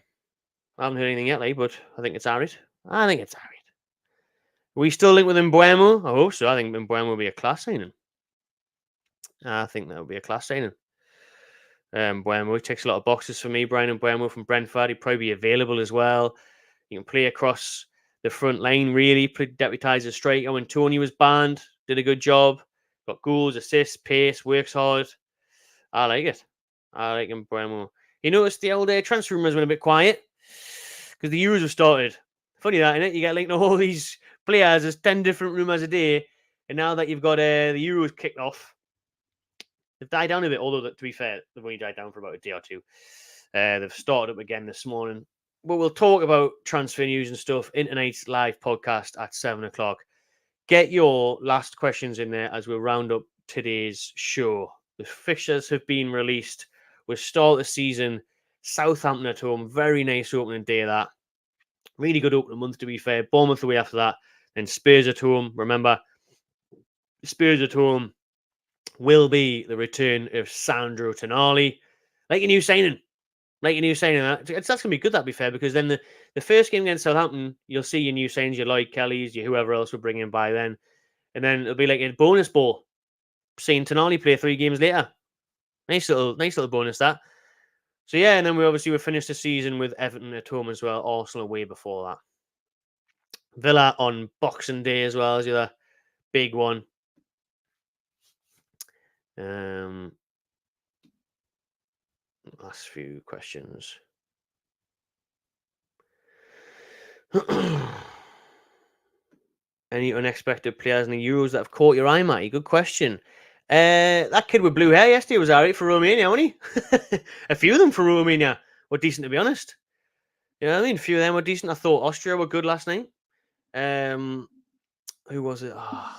haven't heard anything yet, but I think it's alright. We still link with Mbuemo? I hope so. I think Mbuemo will be a class signing. Mbuemo ticks a lot of boxes for me. Brian Mbuemo from Brentford. He'd probably be available as well. He can play across the front line, really. Deputise as striker when Tony was banned. Did a good job. Got goals, assists, pace, works hard. I like it. I like him, Bremo. You notice the old transfer rumours went a bit quiet because the Euros have started. Funny that, isn't it? You get linked to all these players. There's 10 different rumours a day. And now that you've got the Euros kicked off, they've died down a bit. Although, to be fair, they've only died down for about a day or two. They've started up again this morning. But we'll talk about transfer news and stuff in tonight's live podcast at 7 o'clock. Get your last questions in there as we'll round up today's show. The fixtures have been released. We'll start the season. Southampton at home. Very nice opening day of that. Really good opening month, to be fair. Bournemouth away after that. Then Spurs at home. Remember, Spurs at home will be the return of Sandro Tonali. Like a new signing. That's going to be good, that, to be fair, because then the first game against Southampton, you'll see your new signings, your Lloyd Kellys, your whoever else will bring in by then. And then it'll be like a bonus ball, seeing Tonali play 3 games later. Nice little bonus, that. So, yeah, and then we'll finish the season with Everton at home as well. Arsenal away before that. Villa on Boxing Day as well as the other big one. Last few questions. Any unexpected players in the Euros that have caught your eye, Matty? Good question. That kid with blue hair yesterday was alright for Romania, wasn't he? A few of them for Romania were decent, to be honest. You know what I mean? A few of them were decent. I thought Austria were good last night. Who was it? I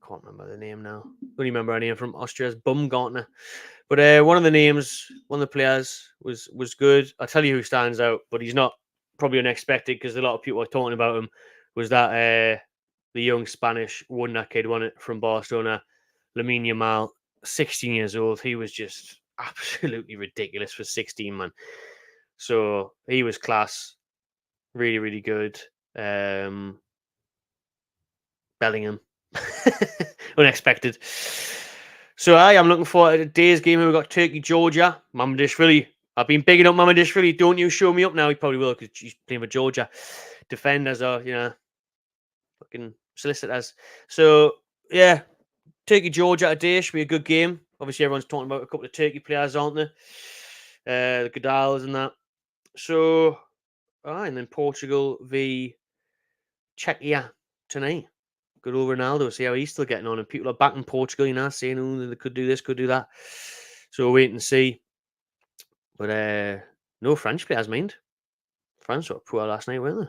can't remember the name now. Don't remember any name from Austria's Baumgartner. But one of the players was good. I'll tell you who stands out, but he's not probably unexpected because a lot of people are talking about him. Was that the young Spanish wonder kid, won it from Barcelona, Lamine Yamal, 16 years old. He was just absolutely ridiculous for 16, man. So he was class. Really, really good. Bellingham. Unexpected. So I am looking forward to today's game. We've got Turkey, Georgia, Mamardashvili. I've been bigging up Mamardashvili. Don't you show me up now? He probably will because he's playing for Georgia. Defenders are, fucking solicitors. So, yeah, Turkey, Georgia today should be a good game. Obviously, everyone's talking about a couple of Turkey players, aren't they? The Godals and that. So, and then Portugal v Czechia tonight. Good old Ronaldo, see how he's still getting on. And people are back in Portugal, saying, oh, they could do this, could do that. So we'll wait and see. But no French players, mind. France were poor last night, weren't they?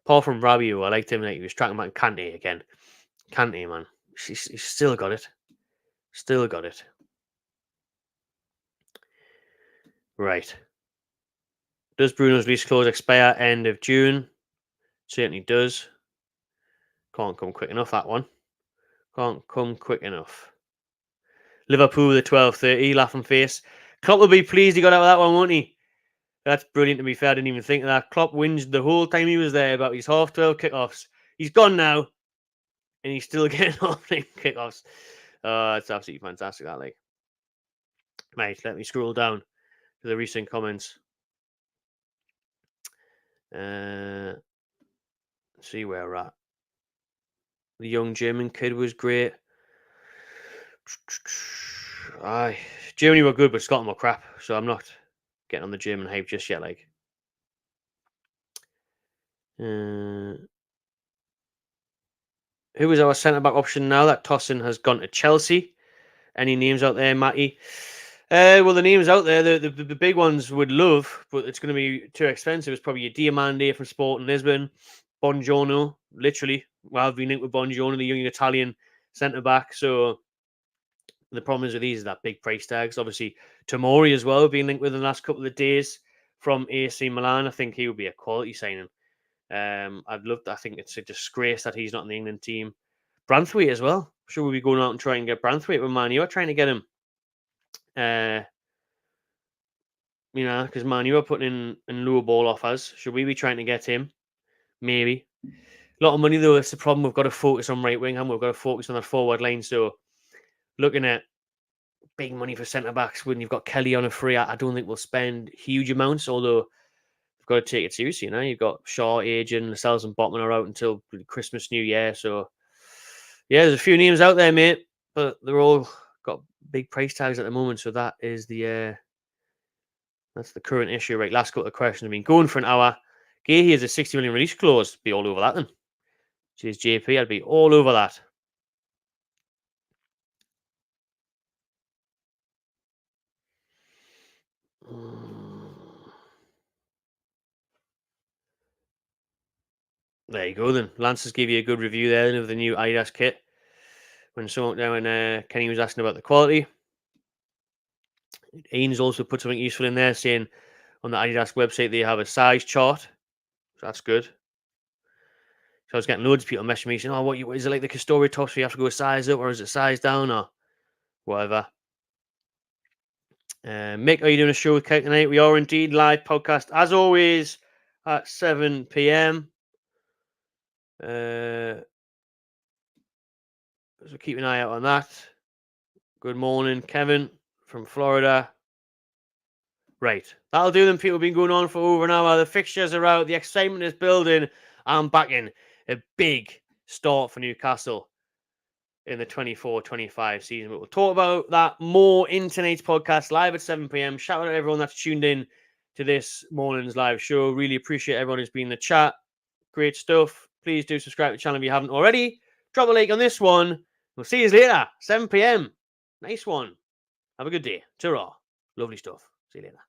Apart from Rabiot, I liked him. Like, he was tracking back Kante again. Kante, man. He's still got it. Still got it. Right. Does Bruno's lease clause expire end of June? Certainly does. Can't come quick enough, that one. Can't come quick enough. Liverpool, the 12:30, laughing face. Klopp will be pleased he got out of that one, won't he? That's brilliant, to be fair. I didn't even think of that. Klopp whinged the whole time he was there about his half-12 kickoffs. He's gone now, and he's still getting half-time kickoffs. It's absolutely fantastic, that, like. Right, let me scroll down to the recent comments. See where we're at. The young German kid was great. Aye, Germany were good, but Scotland were crap. So I'm not getting on the German hype just yet. Like, who is our centre back option now that Tosin has gone to Chelsea? Any names out there, Matty? Well, the names out there, the big ones would love, but it's going to be too expensive. It's probably your Diamande from Sporting Lisbon, Buongiorno, literally. Well, I've been linked with Buongiorno, the young Italian centre back. So the problem is with these is that big price tags. Obviously, Tomori as well, being linked with in the last couple of days from AC Milan. I think he would be a quality signing. I think it's a disgrace that he's not in the England team. Branthwaite as well. Sure, we'll be going out and trying to get Branthwaite with Man U. Are trying to get him. Because Man U are putting in lower ball offers. Should we be trying to get him? Maybe. A lot of money, though. That's the problem. We've got to focus on right wing, and we've got to focus on that forward line. So, looking at big money for centre backs when you've got Kelly on a free, I don't think we'll spend huge amounts. Although we've got to take it seriously. You've got Shaw, Agent, Lascelles, and Botman are out until Christmas, New Year. So, yeah, there's a few names out there, mate, but they're all got big price tags at the moment, so that is that's the current issue. Right, last couple of questions. I've been going for an hour. Gahey has a 60 million release clause. Be all over that then. Cheers, JP. I'd be all over that. There you go then. Lance's gave you a good review there of the new Adidas kit. When Kenny was asking about the quality. Ian's also put something useful in there, saying on the Adidas website they have a size chart. So that's good. So I was getting loads of people messaging me saying, "Oh, what is it like the Castoria tops? So you have to go a size up, or is it size down, or whatever?" Mick, are you doing a show with Kate tonight? We are indeed, live podcast as always at 7 p.m. So keep an eye out on that. Good morning, Kevin from Florida. Right, that'll do them. People have been going on for over an hour. The fixtures are out. The excitement is building. I'm backing a big start for Newcastle in the 24-25 season. But we'll talk about that more in tonight's podcast, live at 7 p.m. Shout out to everyone that's tuned in to this morning's live show. Really appreciate everyone who's been in the chat. Great stuff. Please do subscribe to the channel if you haven't already. Drop a like on this one. We'll see you later, 7 p.m. Nice one. Have a good day. Ta-ra. Lovely stuff. See you later.